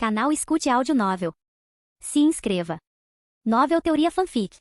Canal Escute Áudio Novel. Se inscreva. Novel Teoria Fanfic.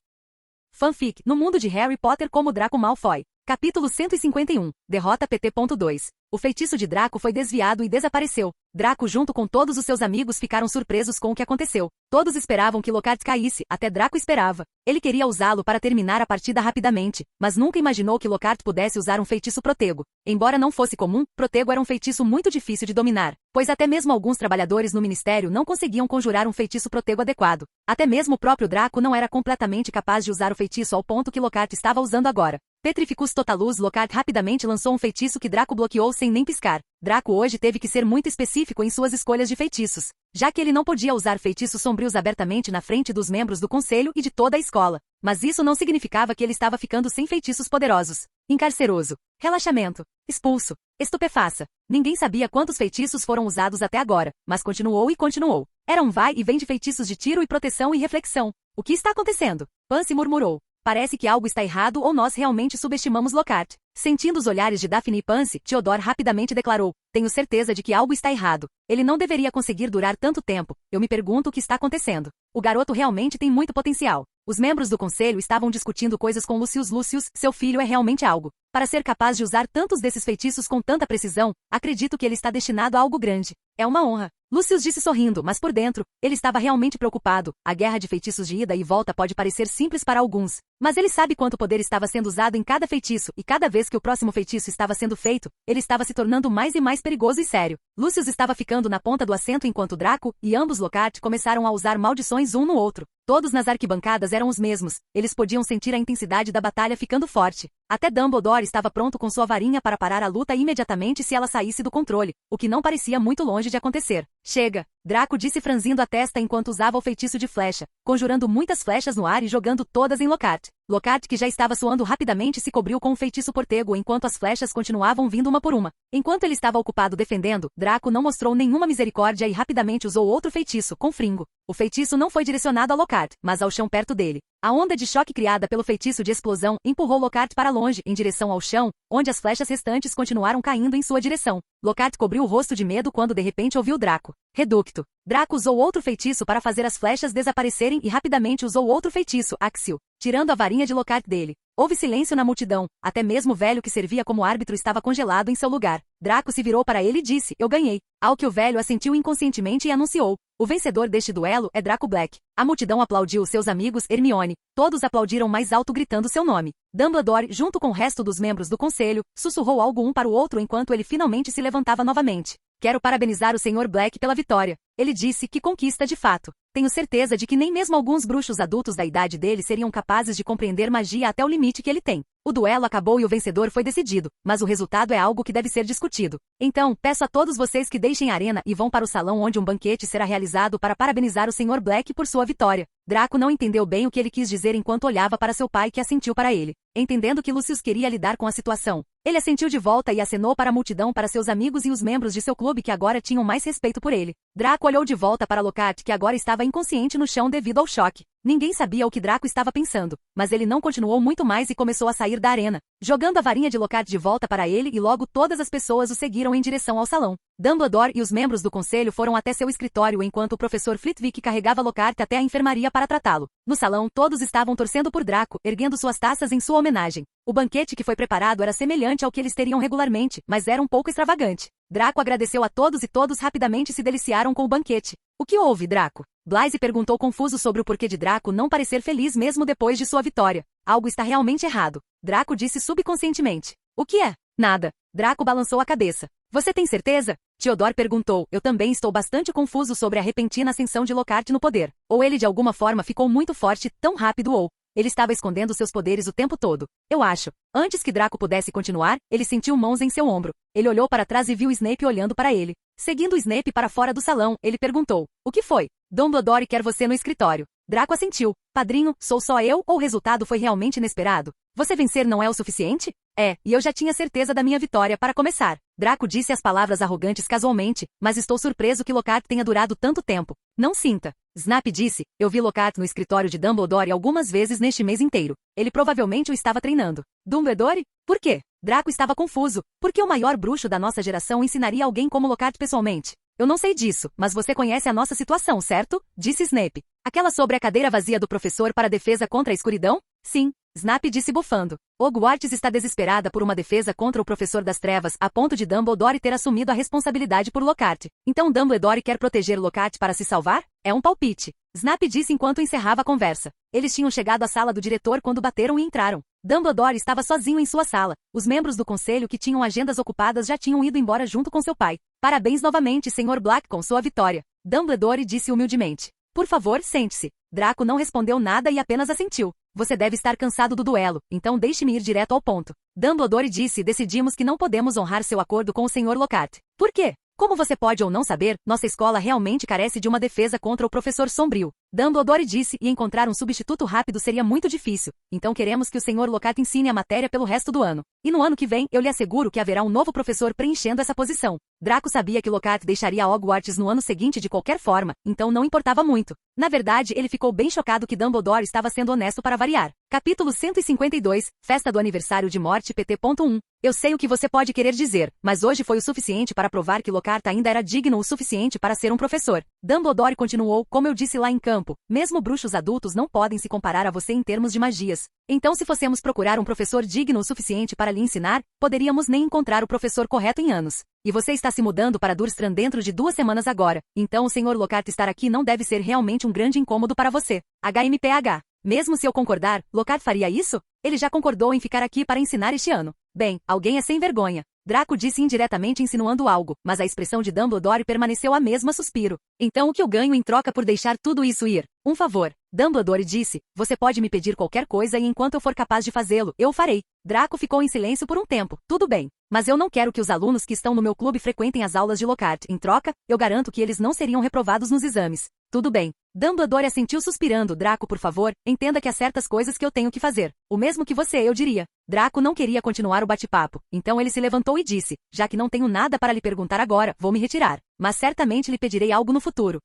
Fanfic, no mundo de Harry Potter como Draco Malfoy. Capítulo 151. Derrota PT.2. O feitiço de Draco foi desviado e desapareceu. Draco junto com todos os seus amigos ficaram surpresos com o que aconteceu. Todos esperavam que Lockhart caísse, até Draco esperava. Ele queria usá-lo para terminar a partida rapidamente, mas nunca imaginou que Lockhart pudesse usar um feitiço protego. Embora não fosse comum, protego era um feitiço muito difícil de dominar, pois até mesmo alguns trabalhadores no ministério não conseguiam conjurar um feitiço protego adequado. Até mesmo o próprio Draco não era completamente capaz de usar o feitiço ao ponto que Lockhart estava usando agora. Petrificus Totalus. Lockhart rapidamente lançou um feitiço que Draco bloqueou sem nem piscar. Draco hoje teve que ser muito específico em suas escolhas de feitiços, já que ele não podia usar feitiços sombrios abertamente na frente dos membros do conselho e de toda a escola. Mas isso não significava que ele estava ficando sem feitiços poderosos. Encarceroso, relaxamento, expulso, estupefaça. Ninguém sabia quantos feitiços foram usados até agora, mas continuou e continuou. Era um vai e vem de feitiços de tiro e proteção e reflexão. O que está acontecendo? Pansy murmurou. Parece que algo está errado ou nós realmente subestimamos Lockhart. Sentindo os olhares de Daphne e Pansy, Theodore rapidamente declarou: tenho certeza de que algo está errado. Ele não deveria conseguir durar tanto tempo. Eu me pergunto o que está acontecendo. O garoto realmente tem muito potencial. Os membros do conselho estavam discutindo coisas com Lucius. Seu filho é realmente algo. Para ser capaz de usar tantos desses feitiços com tanta precisão, acredito que ele está destinado a algo grande. É uma honra. Lucius disse sorrindo, mas por dentro, ele estava realmente preocupado. A guerra de feitiços de ida e volta pode parecer simples para alguns, mas ele sabe quanto poder estava sendo usado em cada feitiço, e cada vez que o próximo feitiço estava sendo feito, ele estava se tornando mais e mais perigoso e sério. Lucius estava ficando na ponta do assento enquanto Draco e ambos Lockhart começaram a usar maldições um no outro. Todos nas arquibancadas eram os mesmos, eles podiam sentir a intensidade da batalha ficando forte. Até Dumbledore estava pronto com sua varinha para parar a luta imediatamente se ela saísse do controle, o que não parecia muito longe de acontecer. Chega! Draco disse franzindo a testa enquanto usava o feitiço de flecha, conjurando muitas flechas no ar e jogando todas em Lockhart. Lockhart, que já estava suando rapidamente, se cobriu com um feitiço portego enquanto as flechas continuavam vindo uma por uma. Enquanto ele estava ocupado defendendo, Draco não mostrou nenhuma misericórdia e rapidamente usou outro feitiço, com Fringo. O feitiço não foi direcionado a Lockhart, mas ao chão perto dele. A onda de choque criada pelo feitiço de explosão empurrou Lockhart para longe, em direção ao chão, onde as flechas restantes continuaram caindo em sua direção. Lockhart cobriu o rosto de medo quando de repente ouviu Draco. Reducto. Draco usou outro feitiço para fazer as flechas desaparecerem e rapidamente usou outro feitiço, Axil, tirando a varinha de Lockhart dele. Houve silêncio na multidão, até mesmo o velho que servia como árbitro estava congelado em seu lugar. Draco se virou para ele e disse: eu ganhei. Ao que o velho assentiu inconscientemente e anunciou: o vencedor deste duelo é Draco Black. A multidão aplaudiu seus amigos Hermione. Todos aplaudiram mais alto gritando seu nome. Dumbledore, junto com o resto dos membros do conselho, sussurrou algo um para o outro enquanto ele finalmente se levantava novamente. Quero parabenizar o Sr. Black pela vitória. Ele disse: que conquista de fato. Tenho certeza de que nem mesmo alguns bruxos adultos da idade dele seriam capazes de compreender magia até o limite que ele tem. O duelo acabou e o vencedor foi decidido, mas o resultado é algo que deve ser discutido. Então, peço a todos vocês que deixem a arena e vão para o salão onde um banquete será realizado para parabenizar o Sr. Black por sua vitória. Draco não entendeu bem o que ele quis dizer enquanto olhava para seu pai, que assentiu para ele. Entendendo que Lucius queria lidar com a situação, ele assentiu de volta e acenou para a multidão, para seus amigos e os membros de seu clube que agora tinham mais respeito por ele. Draco olhou de volta para Lockhart, que agora estava inconsciente no chão devido ao choque. Ninguém sabia o que Draco estava pensando, mas ele não continuou muito mais e começou a sair da arena, jogando a varinha de Lockhart de volta para ele, e logo todas as pessoas o seguiram em direção ao salão. Dumbledore e os membros do conselho foram até seu escritório enquanto o professor Flitwick carregava Lockhart até a enfermaria para tratá-lo. No salão, todos estavam torcendo por Draco, erguendo suas taças em sua homenagem. O banquete que foi preparado era semelhante ao que eles teriam regularmente, mas era um pouco extravagante. Draco agradeceu a todos e todos rapidamente se deliciaram com o banquete. O que houve, Draco? Blythe perguntou confuso sobre o porquê de Draco não parecer feliz mesmo depois de sua vitória. Algo está realmente errado. Draco disse subconscientemente. O que é? Nada. Draco balançou a cabeça. Você tem certeza? Theodore perguntou. Eu também estou bastante confuso sobre a repentina ascensão de Lockhart no poder. Ou ele de alguma forma ficou muito forte, tão rápido, ou ele estava escondendo seus poderes o tempo todo. Eu acho. Antes que Draco pudesse continuar, ele sentiu mãos em seu ombro. Ele olhou para trás e viu Snape olhando para ele. Seguindo Snape para fora do salão, ele perguntou: o que foi? Dumbledore quer você no escritório. Draco assentiu. Padrinho, sou só eu ou o resultado foi realmente inesperado? Você vencer não é o suficiente? É, e eu já tinha certeza da minha vitória para começar. Draco disse as palavras arrogantes casualmente, mas estou surpreso que Lockhart tenha durado tanto tempo. Não sinta. Snape disse: eu vi Lockhart no escritório de Dumbledore algumas vezes neste mês inteiro. Ele provavelmente o estava treinando. Dumbledore? Por quê? Draco estava confuso. Por que o maior bruxo da nossa geração ensinaria alguém como Lockhart pessoalmente? Eu não sei disso, mas você conhece a nossa situação, certo? Disse Snape. Aquela sobre a cadeira vazia do professor para a defesa contra a escuridão? Sim, Snape disse bufando. Hogwarts está desesperada por uma defesa contra o professor das trevas, a ponto de Dumbledore ter assumido a responsabilidade por Lockhart. Então Dumbledore quer proteger Lockhart para se salvar? É um palpite. Snape disse enquanto encerrava a conversa. Eles tinham chegado à sala do diretor quando bateram e entraram. Dumbledore estava sozinho em sua sala. Os membros do conselho que tinham agendas ocupadas já tinham ido embora junto com seu pai. Parabéns novamente, Sr. Black, com sua vitória. Dumbledore disse humildemente. Por favor, sente-se. Draco não respondeu nada e apenas assentiu. Você deve estar cansado do duelo, então deixe-me ir direto ao ponto. Dumbledore disse: decidimos que não podemos honrar seu acordo com o Sr. Lockhart. Por quê? Como você pode ou não saber, nossa escola realmente carece de uma defesa contra o professor sombrio. Dumbledore disse, e encontrar um substituto rápido seria muito difícil. Então queremos que o Sr. Lockhart ensine a matéria pelo resto do ano. E no ano que vem, eu lhe asseguro que haverá um novo professor preenchendo essa posição. Draco sabia que Lockhart deixaria Hogwarts no ano seguinte de qualquer forma, então não importava muito. Na verdade, ele ficou bem chocado que Dumbledore estava sendo honesto para variar. Capítulo 152, Festa do Aniversário de Morte PT.1. Eu sei o que você pode querer dizer, mas hoje foi o suficiente para provar que Lockhart ainda era digno o suficiente para ser um professor. Dumbledore continuou, como eu disse lá em campo, mesmo bruxos adultos não podem se comparar a você em termos de magias. Então se fossemos procurar um professor digno o suficiente para lhe ensinar, poderíamos nem encontrar o professor correto em anos. E você está se mudando para Durmstrang dentro de 2 semanas agora, então o Sr. Lockhart estar aqui não deve ser realmente um grande incômodo para você. HMPH. Mesmo se eu concordar, Lockhart faria isso? Ele já concordou em ficar aqui para ensinar este ano. Bem, alguém é sem vergonha. Draco disse indiretamente insinuando algo, mas a expressão de Dumbledore permaneceu a mesma suspiro. Então o que eu ganho em troca por deixar tudo isso ir? Um favor. Dumbledore disse, você pode me pedir qualquer coisa e enquanto eu for capaz de fazê-lo, eu farei. Draco ficou em silêncio por um tempo. Tudo bem. Mas eu não quero que os alunos que estão no meu clube frequentem as aulas de Lockhart. Em troca, eu garanto que eles não seriam reprovados nos exames. Tudo bem. Dumbledore assentiu suspirando. Draco, por favor, entenda que há certas coisas que eu tenho que fazer. O mesmo que você, eu diria. Draco não queria continuar o bate-papo. Então ele se levantou e disse, já que não tenho nada para lhe perguntar agora, vou me retirar. Mas certamente lhe pedirei algo no futuro.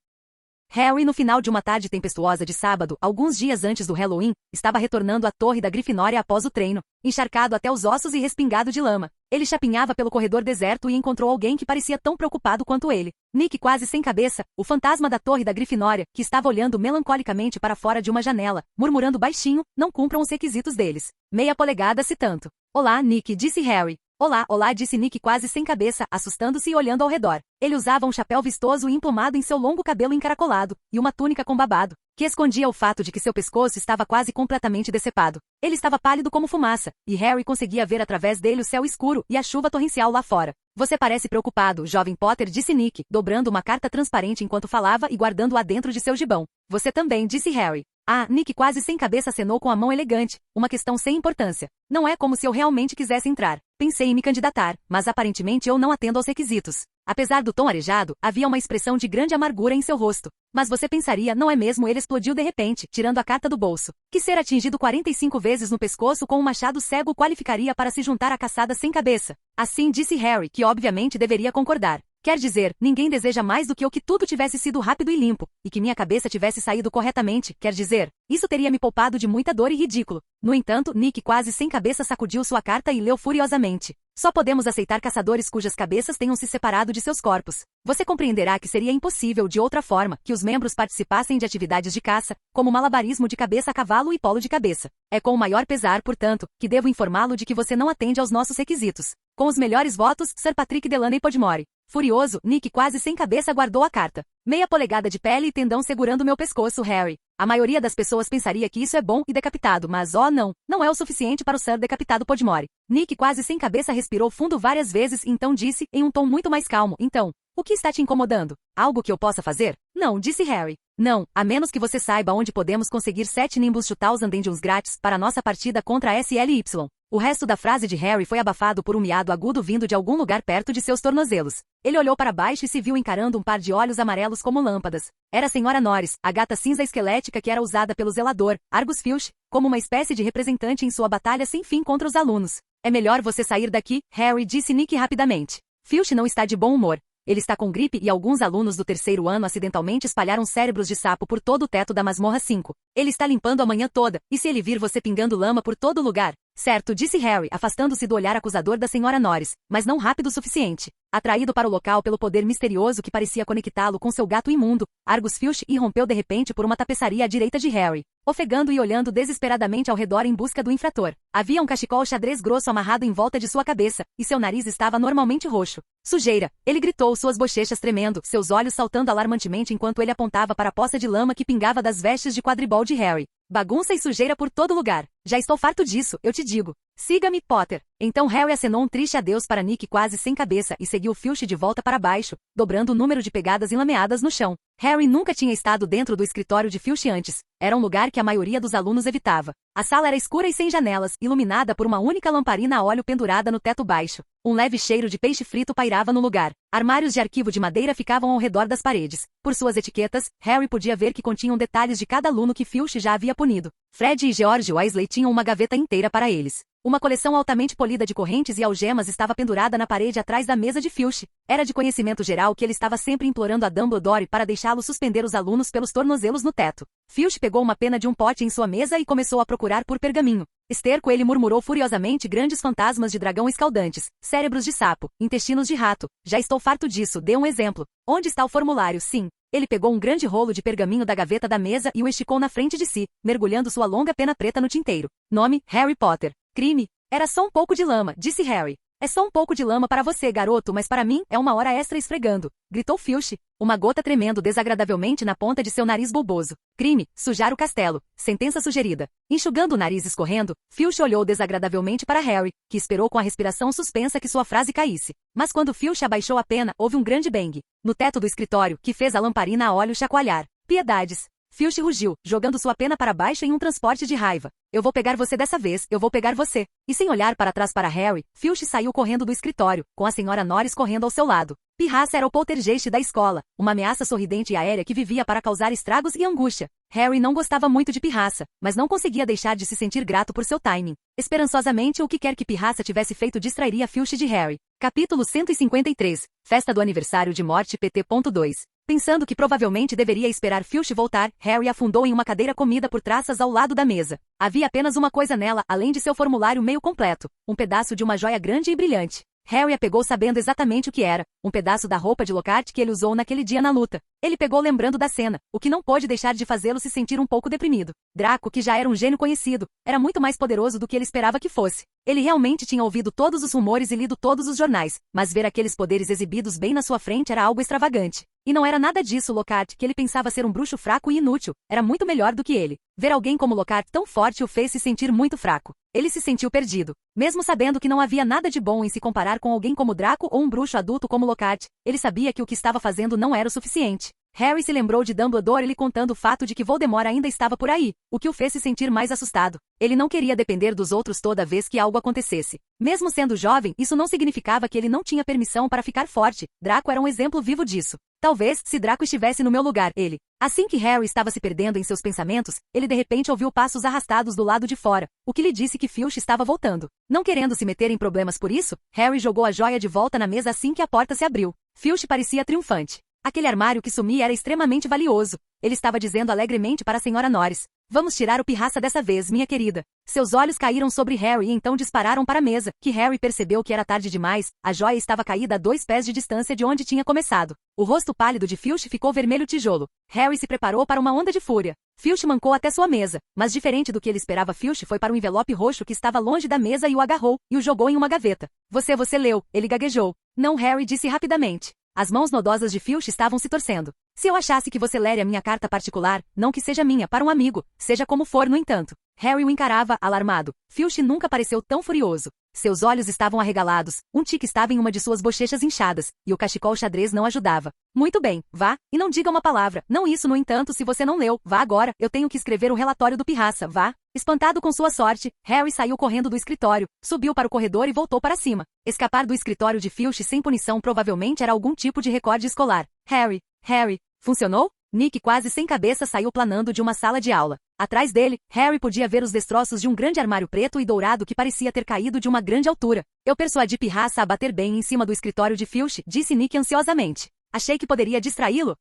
Harry, no final de uma tarde tempestuosa de sábado, alguns dias antes do Halloween, estava retornando à torre da Grifinória após o treino, encharcado até os ossos e respingado de lama. Ele chapinhava pelo corredor deserto e encontrou alguém que parecia tão preocupado quanto ele. Nick, quase sem cabeça, o fantasma da torre da Grifinória, que estava olhando melancolicamente para fora de uma janela, murmurando baixinho, não cumpram os requisitos deles. Meia polegada se tanto. Olá, Nick, disse Harry. Olá, olá, disse Nick quase sem cabeça, assustando-se e olhando ao redor. Ele usava um chapéu vistoso e emplumado em seu longo cabelo encaracolado, e uma túnica com babado, que escondia o fato de que seu pescoço estava quase completamente decepado. Ele estava pálido como fumaça, e Harry conseguia ver através dele o céu escuro e a chuva torrencial lá fora. Você parece preocupado, jovem Potter, disse Nick, dobrando uma carta transparente enquanto falava e guardando-a dentro de seu gibão. Você também, disse Harry. Ah, Nick quase sem cabeça acenou com a mão elegante, uma questão sem importância. Não é como se eu realmente quisesse entrar. Pensei em me candidatar, mas aparentemente eu não atendo aos requisitos. Apesar do tom arejado, havia uma expressão de grande amargura em seu rosto. Mas você pensaria, não é mesmo? Ele explodiu de repente, tirando a carta do bolso. Que ser atingido 45 vezes no pescoço com um machado cego qualificaria para se juntar à caçada sem cabeça. Assim disse Harry, que obviamente deveria concordar. Quer dizer, ninguém deseja mais do que eu que tudo tivesse sido rápido e limpo, e que minha cabeça tivesse saído corretamente, quer dizer, isso teria me poupado de muita dor e ridículo. No entanto, Nick quase sem cabeça sacudiu sua carta e leu furiosamente. Só podemos aceitar caçadores cujas cabeças tenham se separado de seus corpos. Você compreenderá que seria impossível de outra forma que os membros participassem de atividades de caça, como malabarismo de cabeça a cavalo e polo de cabeça. É com o maior pesar, portanto, que devo informá-lo de que você não atende aos nossos requisitos. Com os melhores votos, Sir Patrick Delaney Podmore. Furioso, Nick quase sem cabeça guardou a carta. Meia polegada de pele e tendão segurando meu pescoço, Harry. A maioria das pessoas pensaria que isso é bom e decapitado, mas não, não é o suficiente para o Sir decapitado Podmore. Nick quase sem cabeça respirou fundo várias vezes e então disse, em um tom muito mais calmo, então, o que está te incomodando? Algo que eu possa fazer? Não, disse Harry. Não, a menos que você saiba onde podemos conseguir 7 Nimbus 2000 Endiums grátis para nossa partida contra a SLY. O resto da frase de Harry foi abafado por um miado agudo vindo de algum lugar perto de seus tornozelos. Ele olhou para baixo e se viu encarando um par de olhos amarelos como lâmpadas. Era a Sra. Norris, a gata cinza esquelética que era usada pelo zelador, Argus Filch, como uma espécie de representante em sua batalha sem fim contra os alunos. É melhor você sair daqui, Harry, disse Nick rapidamente. Filch não está de bom humor. Ele está com gripe e alguns alunos do 3º ano acidentalmente espalharam cérebros de sapo por todo o teto da masmorra 5. Ele está limpando a manhã toda, e se ele vir você pingando lama por todo lugar? Certo, disse Harry, afastando-se do olhar acusador da Sra. Norris, mas não rápido o suficiente. Atraído para o local pelo poder misterioso que parecia conectá-lo com seu gato imundo, Argus Filch irrompeu de repente por uma tapeçaria à direita de Harry, ofegando e olhando desesperadamente ao redor em busca do infrator. Havia um cachecol xadrez grosso amarrado em volta de sua cabeça, e seu nariz estava normalmente roxo. Sujeira! Ele gritou, suas bochechas tremendo, seus olhos saltando alarmantemente enquanto ele apontava para a poça de lama que pingava das vestes de quadribol de Harry. Bagunça e sujeira por todo lugar. Já estou farto disso, eu te digo. Siga-me, Potter. Então Harry acenou um triste adeus para Nick quase sem cabeça e seguiu Filch de volta para baixo, dobrando o número de pegadas enlameadas no chão. Harry nunca tinha estado dentro do escritório de Filch antes. Era um lugar que a maioria dos alunos evitava. A sala era escura e sem janelas, iluminada por uma única lamparina a óleo pendurada no teto baixo. Um leve cheiro de peixe frito pairava no lugar. Armários de arquivo de madeira ficavam ao redor das paredes. Por suas etiquetas, Harry podia ver que continham detalhes de cada aluno que Filch já havia punido. Fred e George Weasley tinham uma gaveta inteira para eles. Uma coleção altamente polida de correntes e algemas estava pendurada na parede atrás da mesa de Filch. Era de conhecimento geral que ele estava sempre implorando a Dumbledore para deixá-lo suspender os alunos pelos tornozelos no teto. Filch pegou uma pena de um pote em sua mesa e começou a procurar por pergaminho. Esterco, ele murmurou furiosamente, grandes fantasmas de dragão escaldantes, cérebros de sapo, intestinos de rato. Já estou farto disso, dê um exemplo. Onde está o formulário? Sim. Ele pegou um grande rolo de pergaminho da gaveta da mesa e o esticou na frente de si, mergulhando sua longa pena preta no tinteiro. Nome, Harry Potter. Crime? Era só um pouco de lama, disse Harry. É só um pouco de lama para você, garoto, mas para mim é uma hora extra esfregando, gritou Filch, uma gota tremendo desagradavelmente na ponta de seu nariz bulboso. Crime, sujar o castelo. Sentença sugerida. Enxugando o nariz escorrendo, Filch olhou desagradavelmente para Harry, que esperou com a respiração suspensa que sua frase caísse. Mas quando Filch abaixou a pena, houve um grande bang no teto do escritório, que fez a lamparina a óleo chacoalhar. Piedades! Filch rugiu, jogando sua pena para baixo em um transporte de raiva. Eu vou pegar você dessa vez, eu vou pegar você. E sem olhar para trás para Harry, Filch saiu correndo do escritório, com a senhora Norris correndo ao seu lado. Pirraça era o poltergeist da escola, uma ameaça sorridente e aérea que vivia para causar estragos e angústia. Harry não gostava muito de Pirraça, mas não conseguia deixar de se sentir grato por seu timing. Esperançosamente, o que quer que Pirraça tivesse feito distrairia Filch de Harry. Capítulo 153. Festa do aniversário de morte PT.2. Pensando que provavelmente deveria esperar Filch voltar, Harry afundou em uma cadeira comida por traças ao lado da mesa. Havia apenas uma coisa nela, além de seu formulário meio completo. Um pedaço de uma joia grande e brilhante. Harry a pegou sabendo exatamente o que era. Um pedaço da roupa de Lockhart que ele usou naquele dia na luta. Ele pegou lembrando da cena, o que não pôde deixar de fazê-lo se sentir um pouco deprimido. Draco, que já era um gênio conhecido, era muito mais poderoso do que ele esperava que fosse. Ele realmente tinha ouvido todos os rumores e lido todos os jornais, mas ver aqueles poderes exibidos bem na sua frente era algo extravagante. E não era nada disso Lockhart, que ele pensava ser um bruxo fraco e inútil, era muito melhor do que ele. Ver alguém como Lockhart tão forte o fez se sentir muito fraco. Ele se sentiu perdido. Mesmo sabendo que não havia nada de bom em se comparar com alguém como Draco ou um bruxo adulto como Lockhart, ele sabia que o que estava fazendo não era o suficiente. Harry se lembrou de Dumbledore lhe contando o fato de que Voldemort ainda estava por aí, o que o fez se sentir mais assustado. Ele não queria depender dos outros toda vez que algo acontecesse. Mesmo sendo jovem, isso não significava que ele não tinha permissão para ficar forte. Draco era um exemplo vivo disso. Talvez, se Draco estivesse no meu lugar, ele... Assim que Harry estava se perdendo em seus pensamentos, ele de repente ouviu passos arrastados do lado de fora, o que lhe disse que Filch estava voltando. Não querendo se meter em problemas por isso, Harry jogou a joia de volta na mesa assim que a porta se abriu. Filch parecia triunfante. Aquele armário que sumia era extremamente valioso. Ele estava dizendo alegremente para a senhora Norris. Vamos tirar o Pirraça dessa vez, minha querida. Seus olhos caíram sobre Harry e então dispararam para a mesa, que Harry percebeu que era tarde demais. A joia estava caída a 2 pés de distância de onde tinha começado. O rosto pálido de Filch ficou vermelho tijolo. Harry se preparou para uma onda de fúria. Filch mancou até sua mesa, mas diferente do que ele esperava, Filch foi para o envelope roxo que estava longe da mesa e o agarrou, e o jogou em uma gaveta. Você leu, ele gaguejou. Não, Harry disse rapidamente. As mãos nodosas de Filch estavam se torcendo. Se eu achasse que você lere a minha carta particular, não que seja minha, para um amigo, seja como for, no entanto. Harry o encarava, alarmado. Filch nunca pareceu tão furioso. Seus olhos estavam arregalados, um tique estava em uma de suas bochechas inchadas, e o cachecol xadrez não ajudava. Muito bem, vá, e não diga uma palavra. Não isso, no entanto, se você não leu, vá agora, eu tenho que escrever o relatório do Pirraça, vá. Espantado com sua sorte, Harry saiu correndo do escritório, subiu para o corredor e voltou para cima. Escapar do escritório de Filch sem punição provavelmente era algum tipo de recorde escolar. Harry, funcionou? Nick, quase sem cabeça, saiu planando de uma sala de aula. Atrás dele, Harry podia ver os destroços de um grande armário preto e dourado que parecia ter caído de uma grande altura. Eu persuadi Pirraça a bater bem em cima do escritório de Filch, disse Nick ansiosamente. Achei que poderia distraí-lo.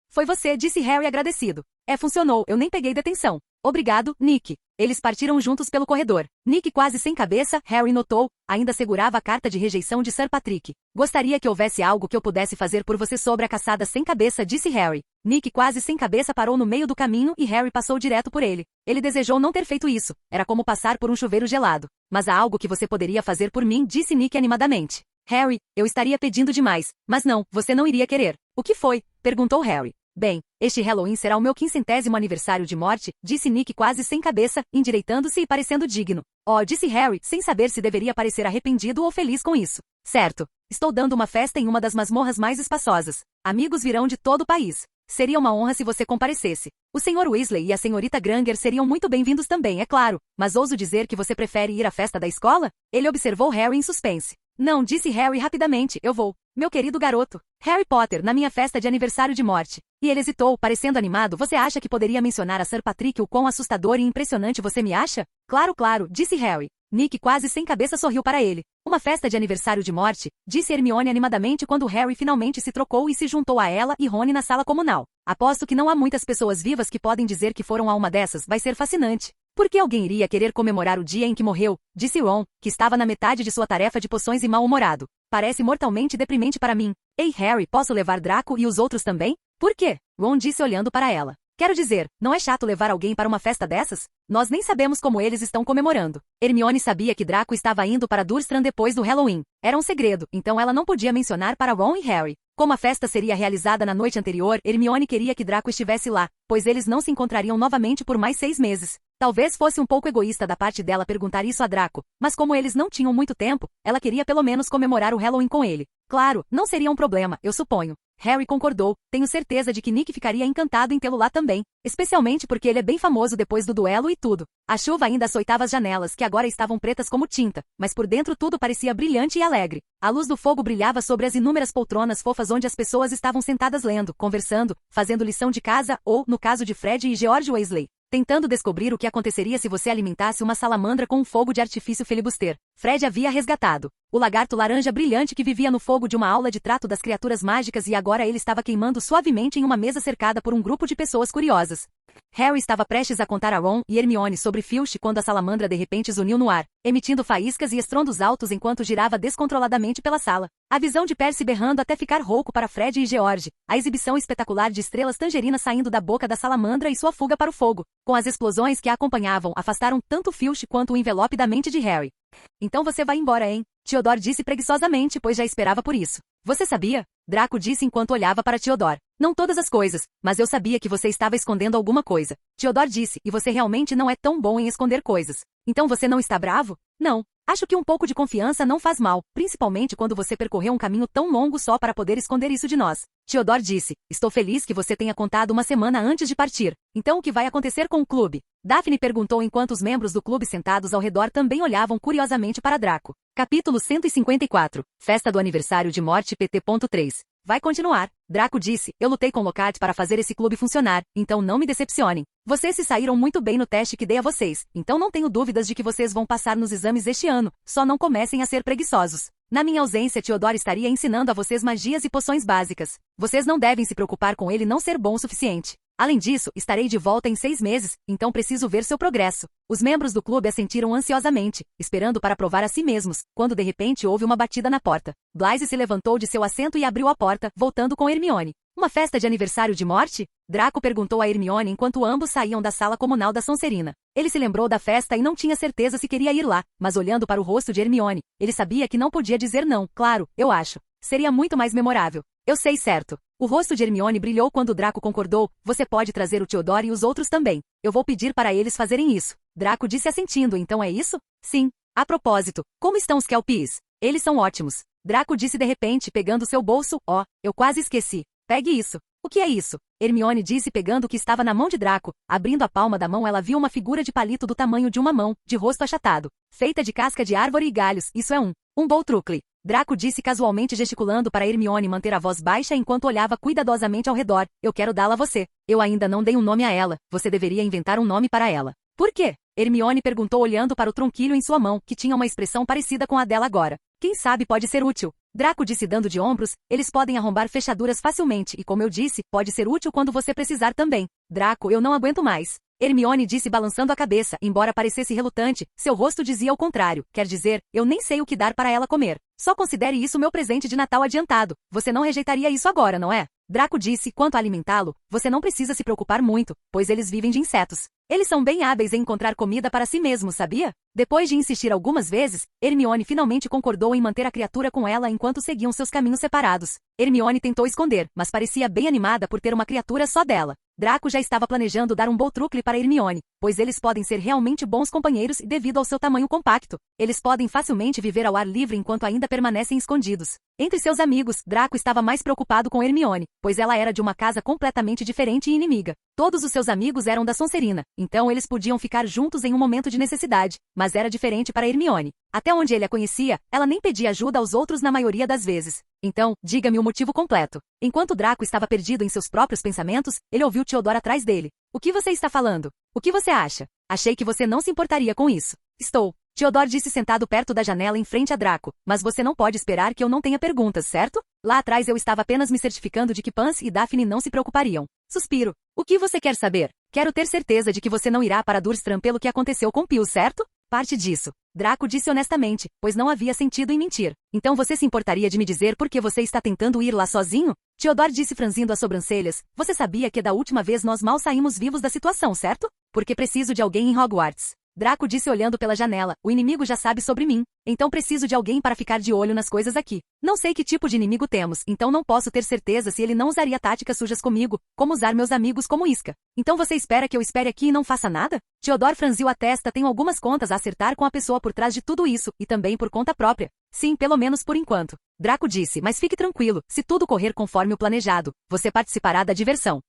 Foi você, disse Harry agradecido. Funcionou, eu nem peguei detenção. Obrigado, Nick. Eles partiram juntos pelo corredor. Nick quase sem cabeça, Harry notou, ainda segurava a carta de rejeição de Sir Patrick. Gostaria que houvesse algo que eu pudesse fazer por você sobre a caçada sem cabeça, disse Harry. Nick quase sem cabeça parou no meio do caminho e Harry passou direto por ele. Ele desejou não ter feito isso. Era como passar por um chuveiro gelado. Mas há algo que você poderia fazer por mim, disse Nick animadamente. Harry, eu estaria pedindo demais. Mas não, você não iria querer. O que foi? Perguntou Harry. Bem, este Halloween será o meu 500º aniversário de morte, disse Nick quase sem cabeça, endireitando-se e parecendo digno. Oh, disse Harry, sem saber se deveria parecer arrependido ou feliz com isso. Certo. Estou dando uma festa em uma das masmorras mais espaçosas. Amigos virão de todo o país. Seria uma honra se você comparecesse. O Sr. Weasley e a Srta. Granger seriam muito bem-vindos também, é claro. Mas ouso dizer que você prefere ir à festa da escola? Ele observou Harry em suspense. Não, disse Harry rapidamente, eu vou. Meu querido garoto. Harry Potter, na minha festa de aniversário de morte. E ele hesitou, parecendo animado. Você acha que poderia mencionar a Sir Patrick o quão assustador e impressionante você me acha? Claro, claro, disse Harry. Nick quase sem cabeça sorriu para ele. Uma festa de aniversário de morte, disse Hermione animadamente quando Harry finalmente se trocou e se juntou a ela e Rony na sala comunal. Aposto que não há muitas pessoas vivas que podem dizer que foram a uma dessas, vai ser fascinante. Por que alguém iria querer comemorar o dia em que morreu? Disse Ron, que estava na metade de sua tarefa de poções e mal-humorado. Parece mortalmente deprimente para mim. Ei, Harry, posso levar Draco e os outros também? Por quê? Ron disse olhando para ela. Quero dizer, não é chato levar alguém para uma festa dessas? Nós nem sabemos como eles estão comemorando. Hermione sabia que Draco estava indo para Durmstrang depois do Halloween. Era um segredo, então ela não podia mencionar para Ron e Harry. Como a festa seria realizada na noite anterior, Hermione queria que Draco estivesse lá, pois eles não se encontrariam novamente por mais 6 meses. Talvez fosse um pouco egoísta da parte dela perguntar isso a Draco, mas como eles não tinham muito tempo, ela queria pelo menos comemorar o Halloween com ele. Claro, não seria um problema, eu suponho. Harry concordou, tenho certeza de que Nick ficaria encantado em tê-lo lá também, especialmente porque ele é bem famoso depois do duelo e tudo. A chuva ainda açoitava as janelas, que agora estavam pretas como tinta, mas por dentro tudo parecia brilhante e alegre. A luz do fogo brilhava sobre as inúmeras poltronas fofas onde as pessoas estavam sentadas lendo, conversando, fazendo lição de casa ou, no caso de Fred e George Weasley, tentando descobrir o que aconteceria se você alimentasse uma salamandra com um fogo de artifício filibuster. Fred havia resgatado o lagarto laranja brilhante que vivia no fogo de uma aula de trato das criaturas mágicas e agora ele estava queimando suavemente em uma mesa cercada por um grupo de pessoas curiosas. Harry estava prestes a contar a Ron e Hermione sobre Filch quando a salamandra de repente zuniu no ar, emitindo faíscas e estrondos altos enquanto girava descontroladamente pela sala. A visão de Percy berrando até ficar rouco para Fred e George, a exibição espetacular de estrelas tangerinas saindo da boca da salamandra e sua fuga para o fogo, com as explosões que a acompanhavam, afastaram tanto Filch quanto o envelope da mente de Harry. Então você vai embora, hein? Theodore disse preguiçosamente, pois já esperava por isso. Você sabia? Draco disse enquanto olhava para Theodore. Não todas as coisas, mas eu sabia que você estava escondendo alguma coisa. Theodore disse, e você realmente não é tão bom em esconder coisas. Então você não está bravo? Não. Acho que um pouco de confiança não faz mal, principalmente quando você percorreu um caminho tão longo só para poder esconder isso de nós. Theodore disse, estou feliz que você tenha contado uma semana antes de partir. Então o que vai acontecer com o clube? Daphne perguntou enquanto os membros do clube sentados ao redor também olhavam curiosamente para Draco. Capítulo 154. Festa do aniversário de morte PT.3. Vai continuar. Draco disse, eu lutei com Lockhart para fazer esse clube funcionar, então não me decepcionem. Vocês se saíram muito bem no teste que dei a vocês, então não tenho dúvidas de que vocês vão passar nos exames este ano, só não comecem a ser preguiçosos. Na minha ausência, Theodore estaria ensinando a vocês magias e poções básicas. Vocês não devem se preocupar com ele não ser bom o suficiente. Além disso, estarei de volta em 6 meses, então preciso ver seu progresso. Os membros do clube assentiram ansiosamente, esperando para provar a si mesmos, quando de repente houve uma batida na porta. Blaise se levantou de seu assento e abriu a porta, voltando com Hermione. Uma festa de aniversário de morte? Draco perguntou a Hermione enquanto ambos saíam da sala comunal da Sonserina. Ele se lembrou da festa e não tinha certeza se queria ir lá, mas olhando para o rosto de Hermione, ele sabia que não podia dizer não. Claro, eu acho. Seria muito mais memorável. Eu sei, certo. O rosto de Hermione brilhou quando Draco concordou. Você pode trazer o Theodore e os outros também. Eu vou pedir para eles fazerem isso. Draco disse assentindo, então é isso? Sim. A propósito, como estão os Kelpies? Eles são ótimos. Draco disse de repente, pegando seu bolso. Oh, eu quase esqueci. Pegue isso. O que é isso? Hermione disse pegando o que estava na mão de Draco. Abrindo a palma da mão ela viu uma figura de palito do tamanho de uma mão, de rosto achatado. Feita de casca de árvore e galhos, isso é um Bowtruckle. Draco disse casualmente gesticulando para Hermione manter a voz baixa enquanto olhava cuidadosamente ao redor. Eu quero dá-la a você. Eu ainda não dei um nome a ela. Você deveria inventar um nome para ela. Por quê? Hermione perguntou olhando para o tronquilho em sua mão, que tinha uma expressão parecida com a dela agora. Quem sabe pode ser útil. Draco disse dando de ombros, eles podem arrombar fechaduras facilmente e como eu disse, pode ser útil quando você precisar também. Draco, eu não aguento mais. Hermione disse balançando a cabeça, embora parecesse relutante, seu rosto dizia o contrário, quer dizer, eu nem sei o que dar para ela comer. Só considere isso meu presente de Natal adiantado. Você não rejeitaria isso agora, não é? Draco disse, quanto a alimentá-lo, você não precisa se preocupar muito, pois eles vivem de insetos. Eles são bem hábeis em encontrar comida para si mesmos, sabia? Depois de insistir algumas vezes, Hermione finalmente concordou em manter a criatura com ela enquanto seguiam seus caminhos separados. Hermione tentou esconder, mas parecia bem animada por ter uma criatura só dela. Draco já estava planejando dar um bom truque para Hermione, pois eles podem ser realmente bons companheiros e devido ao seu tamanho compacto. Eles podem facilmente viver ao ar livre enquanto ainda permanecem escondidos. Entre seus amigos, Draco estava mais preocupado com Hermione, pois ela era de uma casa completamente diferente e inimiga. Todos os seus amigos eram da Sonserina, então eles podiam ficar juntos em um momento de necessidade, mas era diferente para Hermione. Até onde ele a conhecia, ela nem pedia ajuda aos outros na maioria das vezes. Então, diga-me o motivo completo. Enquanto Draco estava perdido em seus próprios pensamentos, ele ouviu Theodore atrás dele. O que você está falando? O que você acha? Achei que você não se importaria com isso. Estou. Theodore disse sentado perto da janela em frente a Draco, mas você não pode esperar que eu não tenha perguntas, certo? Lá atrás eu estava apenas me certificando de que Pansy e Daphne não se preocupariam. Suspiro. O que você quer saber? Quero ter certeza de que você não irá para Durmstrang pelo que aconteceu com Pill, certo? Parte disso. Draco disse honestamente, pois não havia sentido em mentir. Então você se importaria de me dizer por que você está tentando ir lá sozinho? Theodore disse franzindo as sobrancelhas. Você sabia que da última vez nós mal saímos vivos da situação, certo? Porque preciso de alguém em Hogwarts. Draco disse olhando pela janela, o inimigo já sabe sobre mim, então preciso de alguém para ficar de olho nas coisas aqui. Não sei que tipo de inimigo temos, então não posso ter certeza se ele não usaria táticas sujas comigo, como usar meus amigos como isca. Então você espera que eu espere aqui e não faça nada? Theodore franziu a testa, tenho algumas contas a acertar com a pessoa por trás de tudo isso, e também por conta própria. Sim, pelo menos por enquanto. Draco disse, mas fique tranquilo, se tudo correr conforme o planejado, você participará da diversão.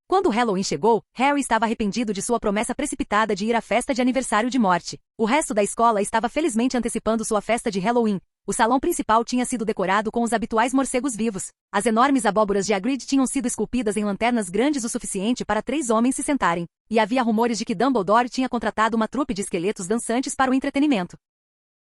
Quando Halloween chegou, Harry estava arrependido de sua promessa precipitada de ir à festa de aniversário de morte. O resto da escola estava felizmente antecipando sua festa de Halloween. O salão principal tinha sido decorado com os habituais morcegos vivos. As enormes abóboras de Hagrid tinham sido esculpidas em lanternas grandes o suficiente para 3 homens se sentarem. E havia rumores de que Dumbledore tinha contratado uma trupe de esqueletos dançantes para o entretenimento.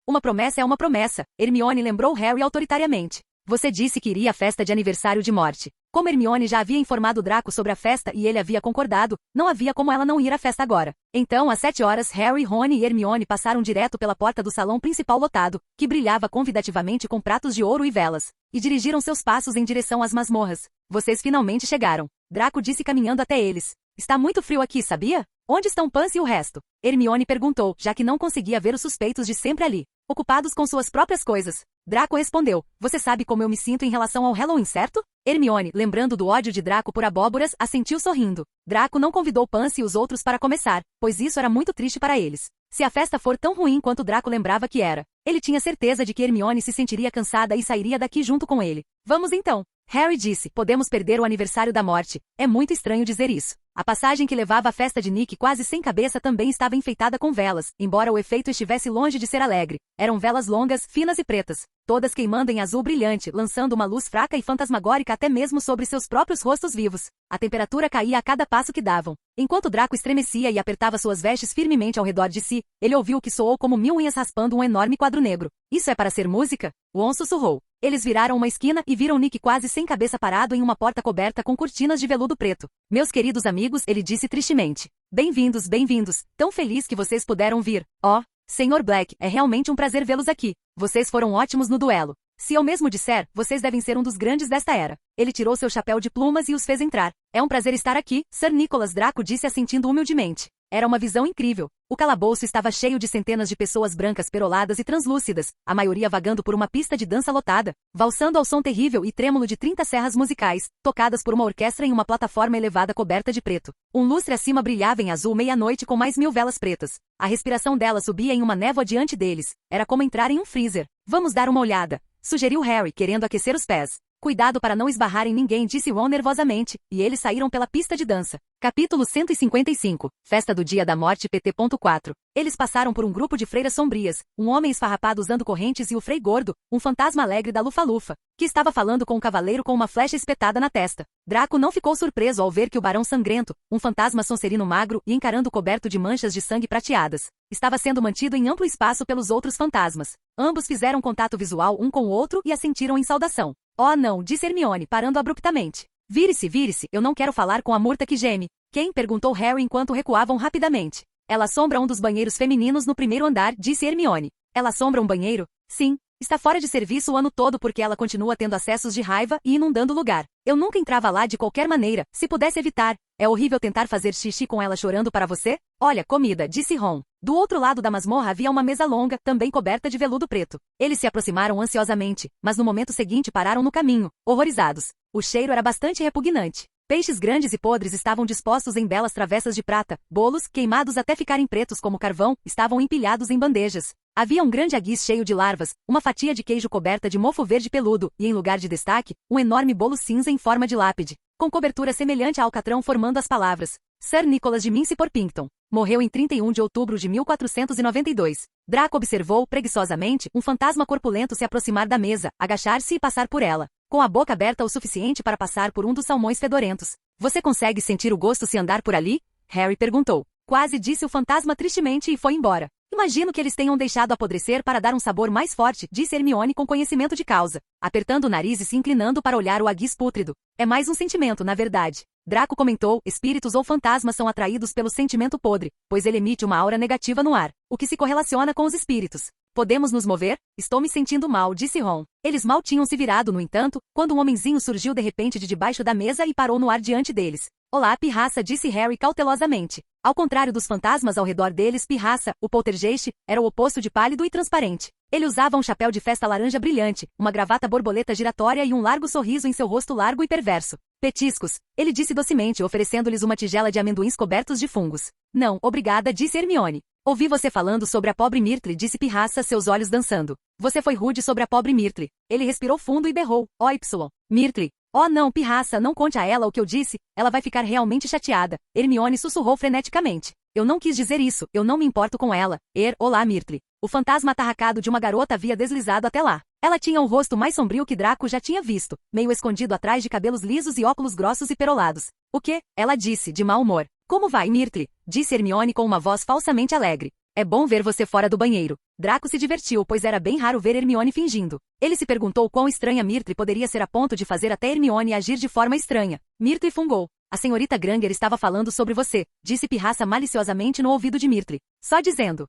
Uma promessa é uma promessa, Hermione lembrou Harry autoritariamente. Você disse que iria à festa de aniversário de morte. Como Hermione já havia informado Draco sobre a festa e ele havia concordado, não havia como ela não ir à festa agora. Então, às 7 horas, Harry, Rony e Hermione passaram direto pela porta do salão principal lotado, que brilhava convidativamente com pratos de ouro e velas, e dirigiram seus passos em direção às masmorras. Vocês finalmente chegaram. Draco disse caminhando até eles. Está muito frio aqui, sabia? Onde estão Pansy e o resto? Hermione perguntou, já que não conseguia ver os suspeitos de sempre ali, ocupados com suas próprias coisas. Draco respondeu, você sabe como eu me sinto em relação ao Halloween, certo? Hermione, lembrando do ódio de Draco por abóboras, assentiu sorrindo. Draco não convidou Pansy e os outros para começar, pois isso era muito triste para eles. Se a festa for tão ruim quanto Draco lembrava que era, ele tinha certeza de que Hermione se sentiria cansada e sairia daqui junto com ele. Vamos então. Harry disse, podemos perder o aniversário da morte. É muito estranho dizer isso. A passagem que levava à festa de Nick quase sem cabeça também estava enfeitada com velas, embora o efeito estivesse longe de ser alegre. Eram velas longas, finas e pretas, todas queimando em azul brilhante, lançando uma luz fraca e fantasmagórica até mesmo sobre seus próprios rostos vivos. A temperatura caía a cada passo que davam. Enquanto Draco estremecia e apertava suas vestes firmemente ao redor de si, ele ouviu o que soou como 1000 unhas raspando um enorme quadro negro. Isso é para ser música? Won sussurrou. Eles viraram uma esquina e viram Nick quase sem cabeça parado em uma porta coberta com cortinas de veludo preto. Meus queridos amigos, ele disse tristemente. Bem-vindos, bem-vindos. Tão feliz que vocês puderam vir. Oh, Sr. Black, é realmente um prazer vê-los aqui. Vocês foram ótimos no duelo. Se eu mesmo disser, vocês devem ser um dos grandes desta era. Ele tirou seu chapéu de plumas e os fez entrar. É um prazer estar aqui, Sir Nicholas, Draco disse assentindo humildemente. Era uma visão incrível. O calabouço estava cheio de centenas de pessoas brancas peroladas e translúcidas, a maioria vagando por uma pista de dança lotada, valsando ao som terrível e trêmulo de 30 serras musicais, tocadas por uma orquestra em uma plataforma elevada coberta de preto. Um lustre acima brilhava em azul meia-noite com mais 1000 velas pretas. A respiração dela subia em uma névoa diante deles. Era como entrar em um freezer. Vamos dar uma olhada, sugeriu Harry, querendo aquecer os pés. Cuidado para não esbarrar em ninguém, disse Ron nervosamente, e eles saíram pela pista de dança. Capítulo 155. Festa do Dia da Morte PT.4. Eles passaram por um grupo de freiras sombrias, um homem esfarrapado usando correntes e o Frei Gordo, um fantasma alegre da Lufa-Lufa, que estava falando com um cavaleiro com uma flecha espetada na testa. Draco não ficou surpreso ao ver que o Barão Sangrento, um fantasma sonserino magro e encarando coberto de manchas de sangue prateadas, estava sendo mantido em amplo espaço pelos outros fantasmas. Ambos fizeram contato visual um com o outro e assentiram em saudação. Oh não, disse Hermione, parando abruptamente. Vire-se, eu não quero falar com a murta que geme. Quem? Perguntou Harry enquanto recuavam rapidamente. Ela assombra um dos banheiros femininos no primeiro andar, disse Hermione. Ela assombra um banheiro? Sim. Está fora de serviço o ano todo porque ela continua tendo acessos de raiva e inundando o lugar. Eu nunca entrava lá de qualquer maneira, se pudesse evitar. É horrível tentar fazer xixi com ela chorando para você? Olha, comida, disse Ron. Do outro lado da masmorra havia uma mesa longa, também coberta de veludo preto. Eles se aproximaram ansiosamente, mas no momento seguinte pararam no caminho, horrorizados. O cheiro era bastante repugnante. Peixes grandes e podres estavam dispostos em belas travessas de prata, bolos, queimados até ficarem pretos como carvão, estavam empilhados em bandejas. Havia um grande aguiz cheio de larvas, uma fatia de queijo coberta de mofo verde peludo, e em lugar de destaque, um enorme bolo cinza em forma de lápide, com cobertura semelhante a alcatrão formando as palavras Sir Nicholas de Mincy Porpington. Morreu em 31 de outubro de 1492. Draco observou, preguiçosamente, um fantasma corpulento se aproximar da mesa, agachar-se e passar por ela, com a boca aberta o suficiente para passar por um dos salmões fedorentos. Você consegue sentir o gosto se andar por ali? Harry perguntou. Quase, disse o fantasma tristemente e foi embora. Imagino que eles tenham deixado apodrecer para dar um sabor mais forte, disse Hermione com conhecimento de causa, apertando o nariz e se inclinando para olhar o aguiz pútrido. É mais um sentimento, na verdade. Draco comentou, espíritos ou fantasmas são atraídos pelo sentimento podre, pois ele emite uma aura negativa no ar, o que se correlaciona com os espíritos. Podemos nos mover? Estou me sentindo mal, disse Ron. Eles mal tinham se virado, no entanto, quando um homenzinho surgiu de repente de debaixo da mesa e parou no ar diante deles. Olá, pirraça, disse Harry cautelosamente. Ao contrário dos fantasmas ao redor deles, pirraça, o poltergeist, era o oposto de pálido e transparente. Ele usava um chapéu de festa laranja brilhante, uma gravata borboleta giratória e um largo sorriso em seu rosto largo e perverso. Petiscos, ele disse docemente, oferecendo-lhes uma tigela de amendoins cobertos de fungos. Não, obrigada, disse Hermione. Ouvi você falando sobre a pobre Myrtle, disse Pirraça, seus olhos dançando. Você foi rude sobre a pobre Myrtle. Ele respirou fundo e berrou. Oh, Y. Myrtle. Oh não, Pirraça, não conte a ela o que eu disse, ela vai ficar realmente chateada. Hermione sussurrou freneticamente. Eu não quis dizer isso, eu não me importo com ela. Olá, Myrtle. O fantasma atarracado de uma garota havia deslizado até lá. Ela tinha um rosto mais sombrio que Draco já tinha visto, meio escondido atrás de cabelos lisos e óculos grossos e perolados. O quê? Ela disse, de mau humor. Como vai, Myrtle? Disse Hermione com uma voz falsamente alegre. É bom ver você fora do banheiro. Draco se divertiu, pois era bem raro ver Hermione fingindo. Ele se perguntou quão estranha Myrtle poderia ser a ponto de fazer até Hermione agir de forma estranha. Myrtle fungou. A senhorita Granger estava falando sobre você, disse Pirraça maliciosamente no ouvido de Myrtle. Só dizendo.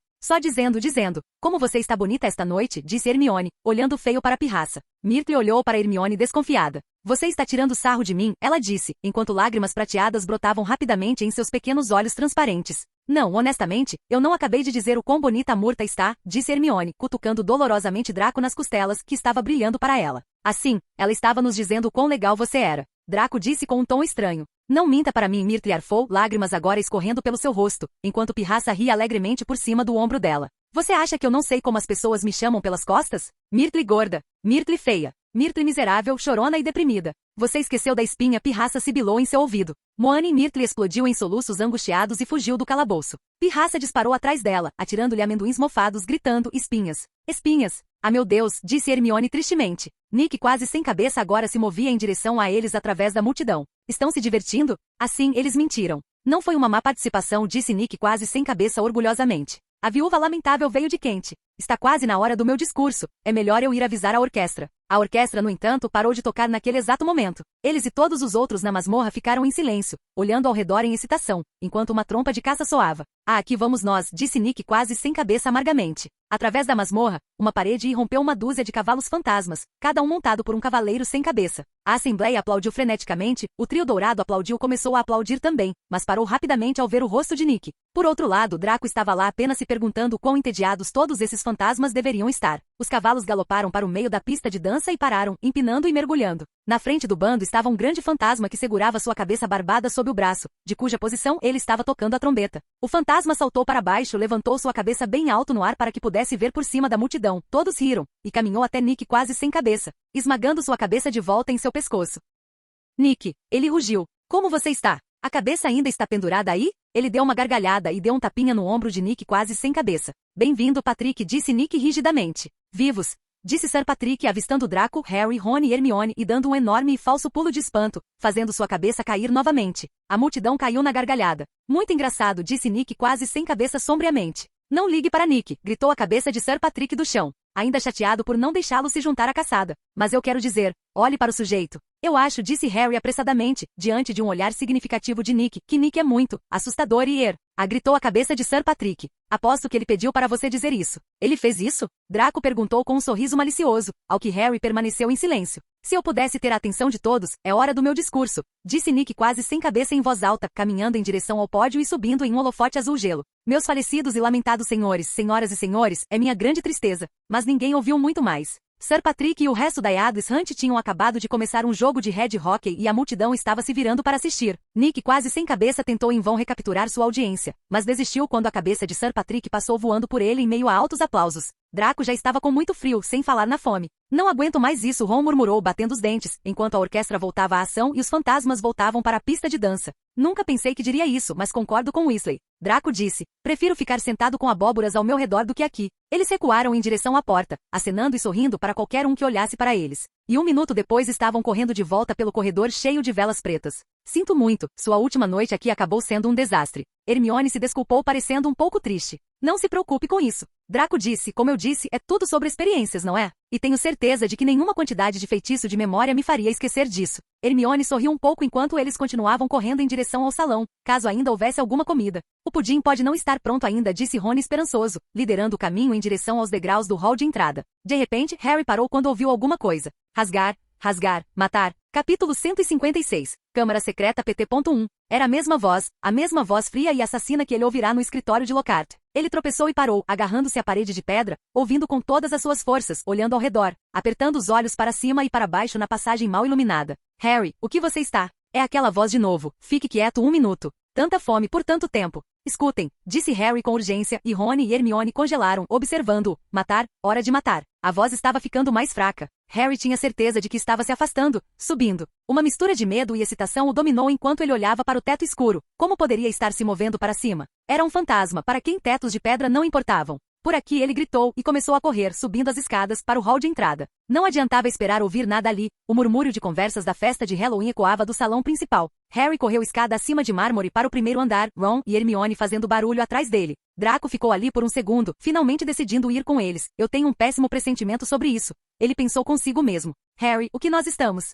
Como você está bonita esta noite, disse Hermione, olhando feio para Pirraça. Myrtle olhou para Hermione desconfiada. Você está tirando sarro de mim, ela disse, enquanto lágrimas prateadas brotavam rapidamente em seus pequenos olhos transparentes. Não, honestamente, eu não acabei de dizer o quão bonita a Murta está, disse Hermione, cutucando dolorosamente Draco nas costelas, que estava brilhando para ela. Assim, ela estava nos dizendo o quão legal você era. Draco disse com um tom estranho. Não minta para mim, Myrtle arfou, lágrimas agora escorrendo pelo seu rosto, enquanto Pirraça ria alegremente por cima do ombro dela. Você acha que eu não sei como as pessoas me chamam pelas costas? Myrtle gorda. Myrtle feia. Myrtle miserável, chorona e deprimida. Você esqueceu da espinha, Pirraça sibilou em seu ouvido. Moane Myrtle explodiu em soluços angustiados e fugiu do calabouço. Pirraça disparou atrás dela, atirando-lhe amendoins mofados, gritando, espinhas. Espinhas. Ah meu Deus, disse Hermione tristemente. Nick quase sem cabeça agora se movia em direção a eles através da multidão. Estão se divertindo? Assim, eles mentiram. Não foi uma má participação, disse Nick quase sem cabeça orgulhosamente. A viúva lamentável veio de Kent. Está quase na hora do meu discurso. É melhor eu ir avisar a orquestra. A orquestra, no entanto, parou de tocar naquele exato momento. Eles e todos os outros na masmorra ficaram em silêncio, olhando ao redor em excitação, enquanto uma trompa de caça soava. Ah, aqui vamos nós, disse Nick quase sem cabeça amargamente. Através da masmorra, uma parede irrompeu uma dúzia de cavalos fantasmas, cada um montado por um cavaleiro sem cabeça. A assembleia aplaudiu freneticamente, o trio dourado aplaudiu começou a aplaudir também, mas parou rapidamente ao ver o rosto de Nick. Por outro lado, Draco estava lá apenas se perguntando quão entediados todos esses fantasmas deveriam estar. Os cavalos galoparam para o meio da pista de dança e pararam, empinando e mergulhando. Na frente do bando estava um grande fantasma que segurava sua cabeça barbada sob o braço, de cuja posição ele estava tocando a trombeta. O fantasma saltou para baixo, levantou sua cabeça bem alto no ar para que pudesse ver por cima da multidão. Todos riram, e caminhou até Nick quase sem cabeça, esmagando sua cabeça de volta em seu pescoço. Nick, ele rugiu. Como você está? A cabeça ainda está pendurada aí? Ele deu uma gargalhada e deu um tapinha no ombro de Nick quase sem cabeça. Bem-vindo, Patrick, disse Nick rigidamente. Vivos, disse Sir Patrick avistando Draco, Harry, Ron e Hermione e dando um enorme e falso pulo de espanto, fazendo sua cabeça cair novamente. A multidão caiu na gargalhada. Muito engraçado, disse Nick quase sem cabeça sombriamente. Não ligue para Nick, gritou a cabeça de Sir Patrick do chão. ainda chateado por não deixá-lo se juntar à caçada. Mas eu quero dizer, olhe para o sujeito. Eu acho, disse Harry apressadamente, diante de um olhar significativo de Nick, que Nick é muito assustador e gritou a cabeça de Sir Patrick. Aposto que ele pediu para você dizer isso. Ele fez isso? Draco perguntou com um sorriso malicioso, ao que Harry permaneceu em silêncio. Se eu pudesse ter a atenção de todos, é hora do meu discurso, disse Nick quase sem cabeça em voz alta, caminhando em direção ao pódio e subindo em um holofote azul gelo. Meus falecidos e lamentados senhores, senhoras e senhores, é minha grande tristeza. Mas ninguém ouviu muito mais. Sir Patrick e o resto da Yadis Hunt tinham acabado de começar um jogo de Red Hockey e a multidão estava se virando para assistir. Nick, quase sem cabeça, tentou em vão recapturar sua audiência, mas desistiu quando a cabeça de Sir Patrick passou voando por ele em meio a altos aplausos. Draco já estava com muito frio, sem falar na fome. Não aguento mais isso, Ron murmurou batendo os dentes, enquanto a orquestra voltava à ação e os fantasmas voltavam para a pista de dança. Nunca pensei que diria isso, mas concordo com Weasley. Draco disse, prefiro ficar sentado com abóboras ao meu redor do que aqui. Eles recuaram em direção à porta, acenando e sorrindo para qualquer um que olhasse para eles. E um minuto depois estavam correndo de volta pelo corredor cheio de velas pretas. Sinto muito, sua última noite aqui acabou sendo um desastre. Hermione se desculpou parecendo um pouco triste. Não se preocupe com isso. Draco disse, como eu disse, é tudo sobre experiências, não é? E tenho certeza de que nenhuma quantidade de feitiço de memória me faria esquecer disso. Hermione sorriu um pouco enquanto eles continuavam correndo em direção ao salão, caso ainda houvesse alguma comida. O pudim pode não estar pronto ainda, disse Rony esperançoso, liderando o caminho em direção aos degraus do hall de entrada. De repente, Harry parou quando ouviu alguma coisa. Rasgar, matar. Capítulo 156. Câmara Secreta PT.1. Era a mesma voz fria e assassina que ele ouvirá no escritório de Lockhart. Ele tropeçou e parou, agarrando-se à parede de pedra, ouvindo com todas as suas forças, olhando ao redor, apertando os olhos para cima e para baixo na passagem mal iluminada. Harry, o que você está? É aquela voz de novo. Fique quieto 1 minuto. Tanta fome por tanto tempo. Escutem, disse Harry com urgência, e Rony e Hermione congelaram, observando-o. Matar, hora de matar. A voz estava ficando mais fraca. Harry tinha certeza de que estava se afastando, subindo. Uma mistura de medo e excitação o dominou enquanto ele olhava para o teto escuro. Como poderia estar se movendo para cima? Era um fantasma, para quem tetos de pedra não importavam. Por aqui ele gritou e começou a correr, subindo as escadas, para o hall de entrada. Não adiantava esperar ouvir nada ali, o murmúrio de conversas da festa de Halloween ecoava do salão principal. Harry correu escada acima de mármore para o primeiro andar, Ron e Hermione fazendo barulho atrás dele. Draco ficou ali por um segundo, finalmente decidindo ir com eles. Eu tenho um péssimo pressentimento sobre isso. Ele pensou consigo mesmo. Harry, o que nós estamos?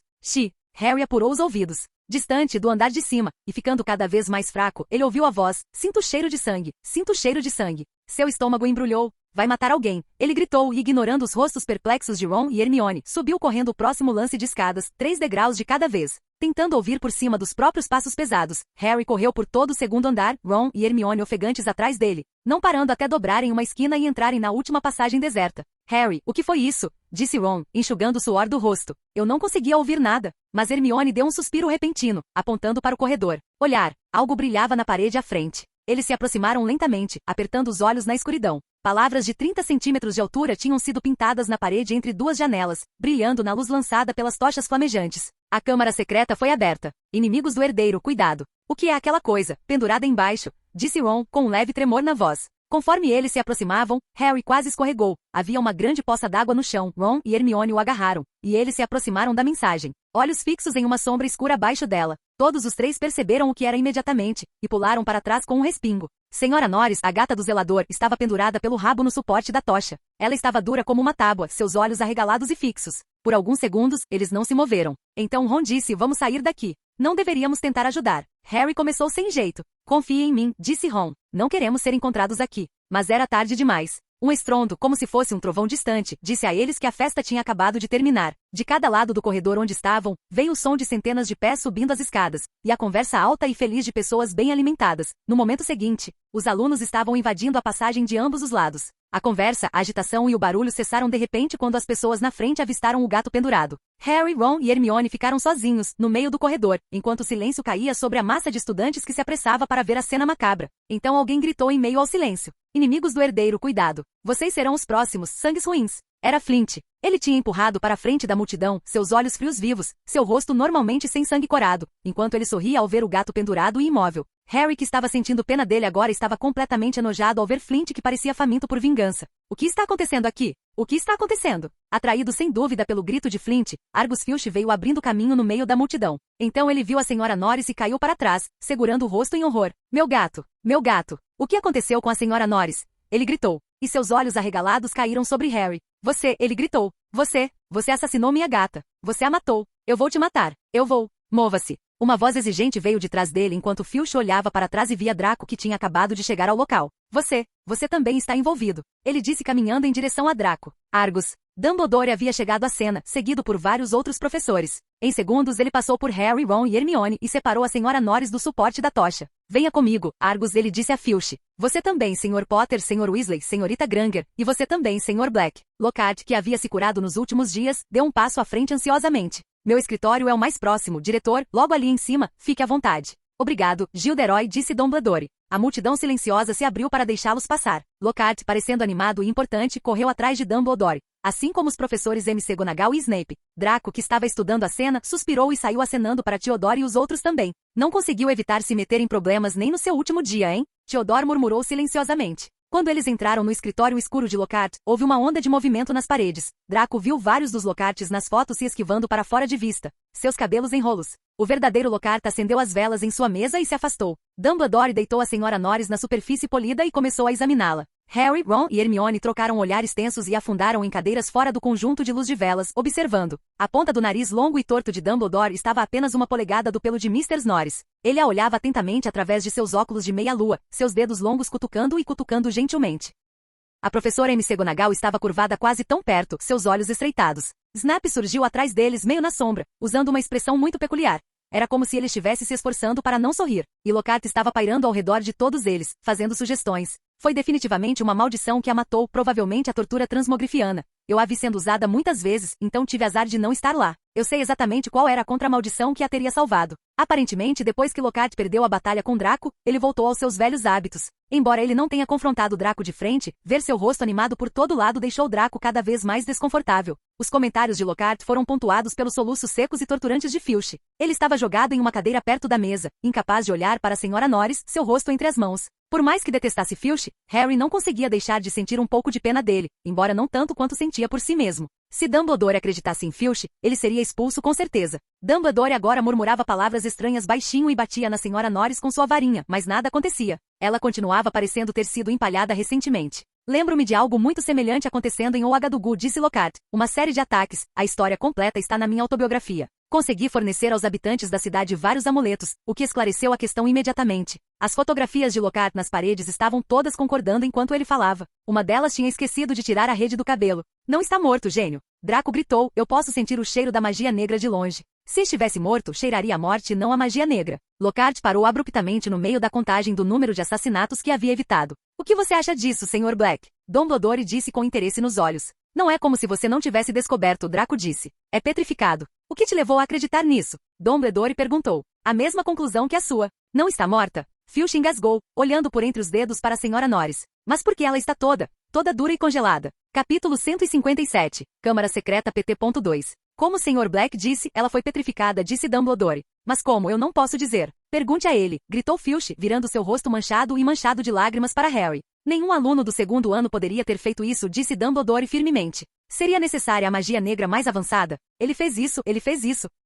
Harry apurou os ouvidos. Distante do andar de cima, e ficando cada vez mais fraco, ele ouviu a voz, sinto o cheiro de sangue, sinto o cheiro de sangue. Seu estômago embrulhou. Vai matar alguém. Ele gritou e, ignorando os rostos perplexos de Ron e Hermione, subiu correndo o próximo lance de escadas, 3 degraus de cada vez. Tentando ouvir por cima dos próprios passos pesados, Harry correu por todo o segundo andar, Ron e Hermione ofegantes atrás dele, não parando até dobrarem uma esquina e entrarem na última passagem deserta. Harry, o que foi isso? Disse Ron, enxugando o suor do rosto. Eu não conseguia ouvir nada, mas Hermione deu um suspiro repentino, apontando para o corredor. Olhar, algo brilhava na parede à frente. Eles se aproximaram lentamente, apertando os olhos na escuridão. Palavras de 30 centímetros de altura tinham sido pintadas na parede entre 2 janelas, brilhando na luz lançada pelas tochas flamejantes. A câmara secreta foi aberta. Inimigos do herdeiro, cuidado. O que é aquela coisa, pendurada embaixo? Disse Ron, com um leve tremor na voz. Conforme eles se aproximavam, Harry quase escorregou. Havia uma grande poça d'água no chão. Ron e Hermione o agarraram, e eles se aproximaram da mensagem. Olhos fixos em uma sombra escura abaixo dela. Todos os 3 perceberam o que era imediatamente, e pularam para trás com um respingo. Senhora Norris, a gata do zelador, estava pendurada pelo rabo no suporte da tocha. Ela estava dura como uma tábua, seus olhos arregalados e fixos. Por alguns segundos, eles não se moveram. Então Ron disse, vamos sair daqui. Não deveríamos tentar ajudar. Harry começou sem jeito. Confie em mim, disse Ron. Não queremos ser encontrados aqui. Mas era tarde demais. Um estrondo, como se fosse um trovão distante, disse a eles que a festa tinha acabado de terminar. De cada lado do corredor onde estavam, veio o som de centenas de pés subindo as escadas, e a conversa alta e feliz de pessoas bem alimentadas. No momento seguinte, os alunos estavam invadindo a passagem de ambos os lados. A conversa, a agitação e o barulho cessaram de repente quando as pessoas na frente avistaram o gato pendurado. Harry, Ron e Hermione ficaram sozinhos, no meio do corredor, enquanto o silêncio caía sobre a massa de estudantes que se apressava para ver a cena macabra. Então alguém gritou em meio ao silêncio. Inimigos do herdeiro, cuidado. Vocês serão os próximos, sangues ruins. Era Flint. Ele tinha empurrado para a frente da multidão, seus olhos frios vivos, seu rosto normalmente sem sangue corado, enquanto ele sorria ao ver o gato pendurado e imóvel. Harry, que estava sentindo pena dele agora, estava completamente enojado ao ver Flint, que parecia faminto por vingança. O que está acontecendo aqui? O que está acontecendo? Atraído sem dúvida pelo grito de Flint, Argus Filch veio abrindo caminho no meio da multidão. Então ele viu a senhora Norris e caiu para trás, segurando o rosto em horror. Meu gato! Meu gato! O que aconteceu com a senhora Norris? Ele gritou. E seus olhos arregalados caíram sobre Harry. Ele gritou. Você assassinou minha gata. Você a matou. Eu vou te matar. Eu vou. Mova-se. Uma voz exigente veio de trás dele enquanto Filch olhava para trás e via Draco que tinha acabado de chegar ao local. Você também está envolvido. Ele disse caminhando em direção a Draco. Argus. Dumbledore havia chegado à cena, seguido por vários outros professores. Em segundos ele passou por Harry, Ron e Hermione e separou a Sra. Norris do suporte da tocha. Venha comigo, Argus, ele disse a Filch. Você também, Sr. Potter, Sr. Weasley, Srta. Granger, e você também, Sr. Black. Lockhart, que havia se curado nos últimos dias, deu um passo à frente ansiosamente. Meu escritório é o mais próximo, diretor, logo ali em cima, fique à vontade. Obrigado, Gilderoy, disse Dumbledore. A multidão silenciosa se abriu para deixá-los passar. Lockhart, parecendo animado e importante, correu atrás de Dumbledore. Assim como os professores McGonagall e Snape. Draco, que estava estudando a cena, suspirou e saiu acenando para Theodore e os outros também. Não conseguiu evitar se meter em problemas nem no seu último dia, hein? Theodore murmurou silenciosamente. Quando eles entraram no escritório escuro de Lockhart, houve uma onda de movimento nas paredes. Draco viu vários dos Lockharts nas fotos se esquivando para fora de vista. Seus cabelos em rolos. O verdadeiro Lockhart acendeu as velas em sua mesa e se afastou. Dumbledore deitou a Sra. Norris na superfície polida e começou a examiná-la. Harry, Ron e Hermione trocaram olhares tensos e afundaram em cadeiras fora do conjunto de luz de velas, observando. A ponta do nariz longo e torto de Dumbledore estava a apenas 1 polegada do pelo de Mr. Norris. Ele a olhava atentamente através de seus óculos de meia-lua, seus dedos longos cutucando e cutucando gentilmente. A professora McGonagall estava curvada quase tão perto, seus olhos estreitados. Snape surgiu atrás deles meio na sombra, usando uma expressão muito peculiar. Era como se ele estivesse se esforçando para não sorrir, e Lockhart estava pairando ao redor de todos eles, fazendo sugestões. Foi definitivamente uma maldição que a matou, provavelmente a tortura transmogrifiana. Eu a vi sendo usada muitas vezes, então tive azar de não estar lá. Eu sei exatamente qual era a contramaldição que a teria salvado. Aparentemente, depois que Lockhart perdeu a batalha com Draco, ele voltou aos seus velhos hábitos. Embora ele não tenha confrontado Draco de frente, ver seu rosto animado por todo lado deixou Draco cada vez mais desconfortável. Os comentários de Lockhart foram pontuados pelos soluços secos e torturantes de Filch. Ele estava jogado em uma cadeira perto da mesa, incapaz de olhar para a Sra. Norris, seu rosto entre as mãos. Por mais que detestasse Filch, Harry não conseguia deixar de sentir um pouco de pena dele, embora não tanto quanto sentia por si mesmo. Se Dumbledore acreditasse em Filch, ele seria expulso com certeza. Dumbledore agora murmurava palavras estranhas baixinho e batia na Sra. Norris com sua varinha, mas nada acontecia. Ela continuava parecendo ter sido empalhada recentemente. Lembro-me de algo muito semelhante acontecendo em Ouagadougou, disse Lockhart. Uma série de ataques, a história completa está na minha autobiografia. Consegui fornecer aos habitantes da cidade vários amuletos, o que esclareceu a questão imediatamente. As fotografias de Lockhart nas paredes estavam todas concordando enquanto ele falava. Uma delas tinha esquecido de tirar a rede do cabelo. Não está morto, gênio. Draco gritou, eu posso sentir o cheiro da magia negra de longe. Se estivesse morto, cheiraria a morte e não a magia negra. Lockhart parou abruptamente no meio da contagem do número de assassinatos que havia evitado. O que você acha disso, Sr. Black? Dumbledore disse com interesse nos olhos. Não é como se você não tivesse descoberto, Draco disse. É petrificado. O que te levou a acreditar nisso? Dumbledore perguntou. A mesma conclusão que a sua. Não está morta? Filch engasgou, olhando por entre os dedos para a Sra. Norris. Mas por que ela está toda dura e congelada? Capítulo 157. Câmara Secreta PT.2. Como o Sr. Black disse, ela foi petrificada, disse Dumbledore. Mas como eu não posso dizer? Pergunte a ele, gritou Filch, virando seu rosto manchado e manchado de lágrimas para Harry. Nenhum aluno do 2º ano poderia ter feito isso, disse Dumbledore firmemente. Seria necessária a magia negra mais avançada? Ele fez isso.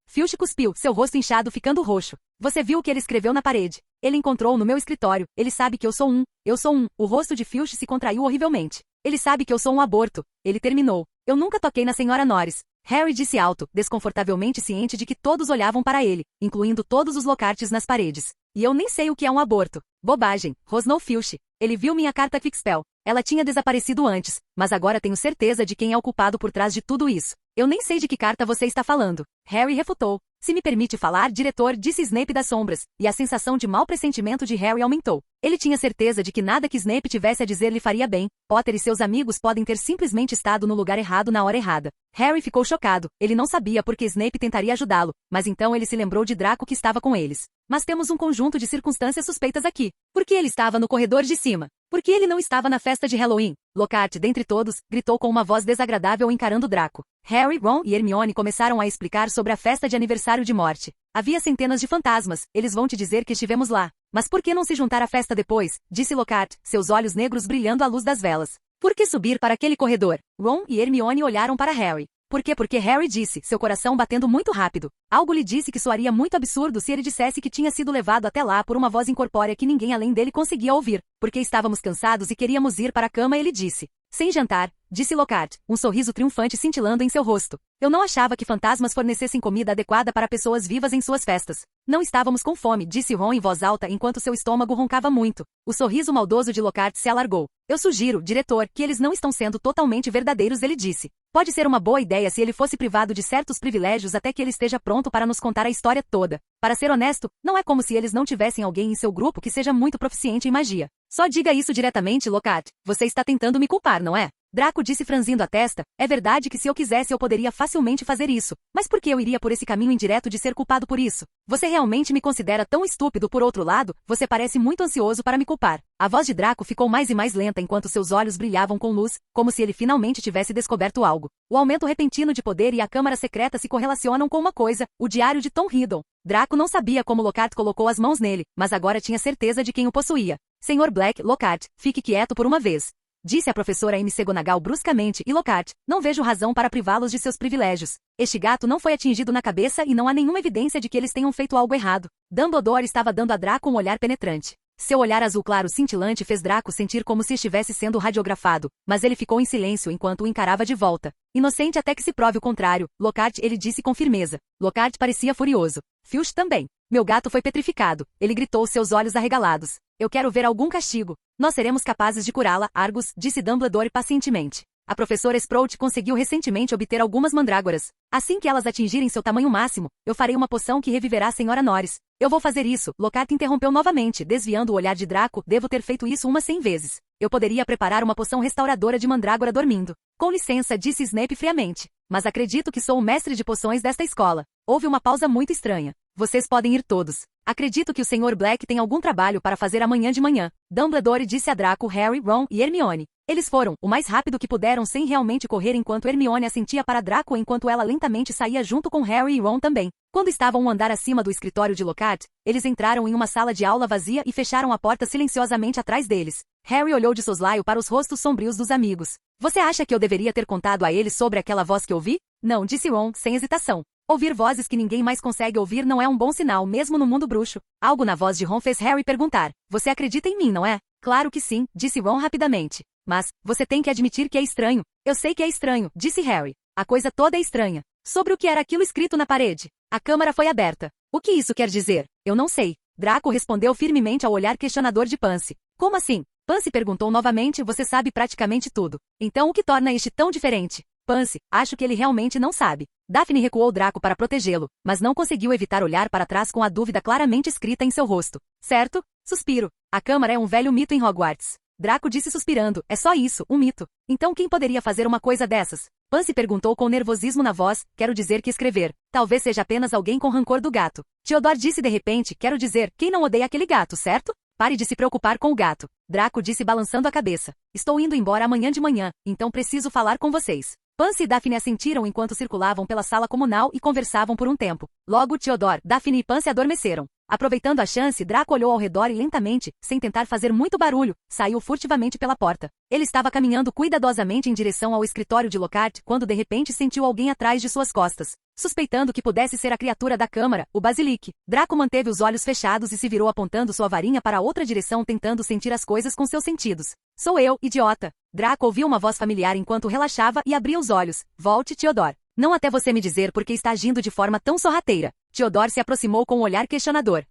Filch cuspiu, seu rosto inchado ficando roxo. Você viu o que ele escreveu na parede? Ele encontrou no meu escritório. Ele sabe que eu sou um. O rosto de Filch se contraiu horrivelmente. Ele sabe que eu sou um aborto. Ele terminou. Eu nunca toquei na Sra. Norris. Harry disse alto, desconfortavelmente ciente de que todos olhavam para ele, incluindo todos os Lockharts nas paredes. E eu nem sei o que é um aborto. Bobagem, rosnou Filch. Ele viu minha carta Quickspell. Ela tinha desaparecido antes, mas agora tenho certeza de quem é o culpado por trás de tudo isso. Eu nem sei de que carta você está falando. Harry refutou. Se me permite falar, diretor, disse Snape das sombras, e a sensação de mau pressentimento de Harry aumentou. Ele tinha certeza de que nada que Snape tivesse a dizer lhe faria bem. Potter e seus amigos podem ter simplesmente estado no lugar errado na hora errada. Harry ficou chocado. Ele não sabia por que Snape tentaria ajudá-lo, mas então ele se lembrou de Draco que estava com eles. Mas temos um conjunto de circunstâncias suspeitas aqui. Por que ele estava no corredor de cima? Por que ele não estava na festa de Halloween? Lockhart, dentre todos, gritou com uma voz desagradável encarando Draco. Harry, Ron e Hermione começaram a explicar sobre a festa de aniversário de morte. Havia centenas de fantasmas, eles vão te dizer que estivemos lá. Mas por que não se juntar à festa depois? Disse Lockhart, seus olhos negros brilhando à luz das velas. Por que subir para aquele corredor? Ron e Hermione olharam para Harry. Por quê? Porque Harry disse, seu coração batendo muito rápido. Algo lhe disse que soaria muito absurdo se ele dissesse que tinha sido levado até lá por uma voz incorpórea que ninguém além dele conseguia ouvir. Porque estávamos cansados e queríamos ir para a cama, ele disse. Sem jantar, disse Lockhart, um sorriso triunfante cintilando em seu rosto. Eu não achava que fantasmas fornecessem comida adequada para pessoas vivas em suas festas. Não estávamos com fome, disse Ron em voz alta enquanto seu estômago roncava muito. O sorriso maldoso de Lockhart se alargou. Eu sugiro, diretor, que eles não estão sendo totalmente verdadeiros, ele disse. Pode ser uma boa ideia se ele fosse privado de certos privilégios até que ele esteja pronto para nos contar a história toda. Para ser honesto, não é como se eles não tivessem alguém em seu grupo que seja muito proficiente em magia. Só diga isso diretamente, Lockhart. Você está tentando me culpar, não é? Draco disse franzindo a testa. É verdade que se eu quisesse eu poderia facilmente fazer isso. Mas por que eu iria por esse caminho indireto de ser culpado por isso? Você realmente me considera tão estúpido? Por outro lado, você parece muito ansioso para me culpar. A voz de Draco ficou mais e mais lenta enquanto seus olhos brilhavam com luz, como se ele finalmente tivesse descoberto algo. O aumento repentino de poder e a câmara secreta se correlacionam com uma coisa, o diário de Tom Riddle. Draco não sabia como Lockhart colocou as mãos nele, mas agora tinha certeza de quem o possuía. Senhor Black, Lockhart, fique quieto por uma vez. Disse a professora McGonagall bruscamente e Lockhart, não vejo razão para privá-los de seus privilégios. Este gato não foi atingido na cabeça e não há nenhuma evidência de que eles tenham feito algo errado. Dumbledore estava dando a Draco um olhar penetrante. Seu olhar azul claro cintilante fez Draco sentir como se estivesse sendo radiografado, mas ele ficou em silêncio enquanto o encarava de volta. Inocente até que se prove o contrário, Lockhart, ele disse com firmeza. Lockhart parecia furioso. Filch também. Meu gato foi petrificado. Ele gritou, seus olhos arregalados. Eu quero ver algum castigo. Nós seremos capazes de curá-la, Argus, disse Dumbledore pacientemente. A professora Sprout conseguiu recentemente obter algumas mandrágoras. Assim que elas atingirem seu tamanho máximo, eu farei uma poção que reviverá a Senhora Norris. Eu vou fazer isso, Lockhart interrompeu novamente, desviando o olhar de Draco. Devo ter feito isso umas 100 vezes. Eu poderia preparar uma poção restauradora de mandrágora dormindo. Com licença, disse Snape friamente. Mas acredito que sou o mestre de poções desta escola. Houve uma pausa muito estranha. Vocês podem ir todos. Acredito que o Sr. Black tem algum trabalho para fazer amanhã de manhã. Dumbledore disse a Draco, Harry, Ron e Hermione. Eles foram, o mais rápido que puderam sem realmente correr enquanto Hermione assentia para Draco enquanto ela lentamente saía junto com Harry e Ron também. Quando estavam um andar acima do escritório de Lockhart, eles entraram em uma sala de aula vazia e fecharam a porta silenciosamente atrás deles. Harry olhou de soslaio para os rostos sombrios dos amigos. Você acha que eu deveria ter contado a eles sobre aquela voz que ouvi? Não, disse Ron, sem hesitação. Ouvir vozes que ninguém mais consegue ouvir não é um bom sinal, mesmo no mundo bruxo. Algo na voz de Ron fez Harry perguntar. Você acredita em mim, não é? Claro que sim, disse Ron rapidamente. Mas, você tem que admitir que é estranho. Eu sei que é estranho, disse Harry. A coisa toda é estranha. Sobre o que era aquilo escrito na parede. A câmara foi aberta. O que isso quer dizer? Eu não sei. Draco respondeu firmemente ao olhar questionador de Pansy. Como assim? Pansy perguntou novamente, você sabe praticamente tudo. Então o que torna este tão diferente? Pansy, acho que ele realmente não sabe. Daphne recuou Draco para protegê-lo, mas não conseguiu evitar olhar para trás com a dúvida claramente escrita em seu rosto. Certo? Suspiro. A câmara é um velho mito em Hogwarts. Draco disse suspirando, é só isso, um mito. Então quem poderia fazer uma coisa dessas? Pansy perguntou com nervosismo na voz, quero dizer que escrever. Talvez seja apenas alguém com rancor do gato. Theodore disse de repente, quero dizer, quem não odeia aquele gato, certo? Pare de se preocupar com o gato. Draco disse balançando a cabeça. Estou indo embora amanhã de manhã, então preciso falar com vocês. Pansy e Daphne assentiram enquanto circulavam pela sala comunal e conversavam por um tempo. Logo Theodore, Daphne e Pansy adormeceram. Aproveitando a chance, Draco olhou ao redor e lentamente, sem tentar fazer muito barulho, saiu furtivamente pela porta. Ele estava caminhando cuidadosamente em direção ao escritório de Lockhart quando de repente sentiu alguém atrás de suas costas. Suspeitando que pudesse ser a criatura da câmara, o Basilique, Draco manteve os olhos fechados e se virou apontando sua varinha para outra direção tentando sentir as coisas com seus sentidos. Sou eu, idiota. Draco ouviu uma voz familiar enquanto relaxava e abria os olhos. Volte, Theodore. Não até você me dizer por que está agindo de forma tão sorrateira. Theodore se aproximou com um olhar questionador.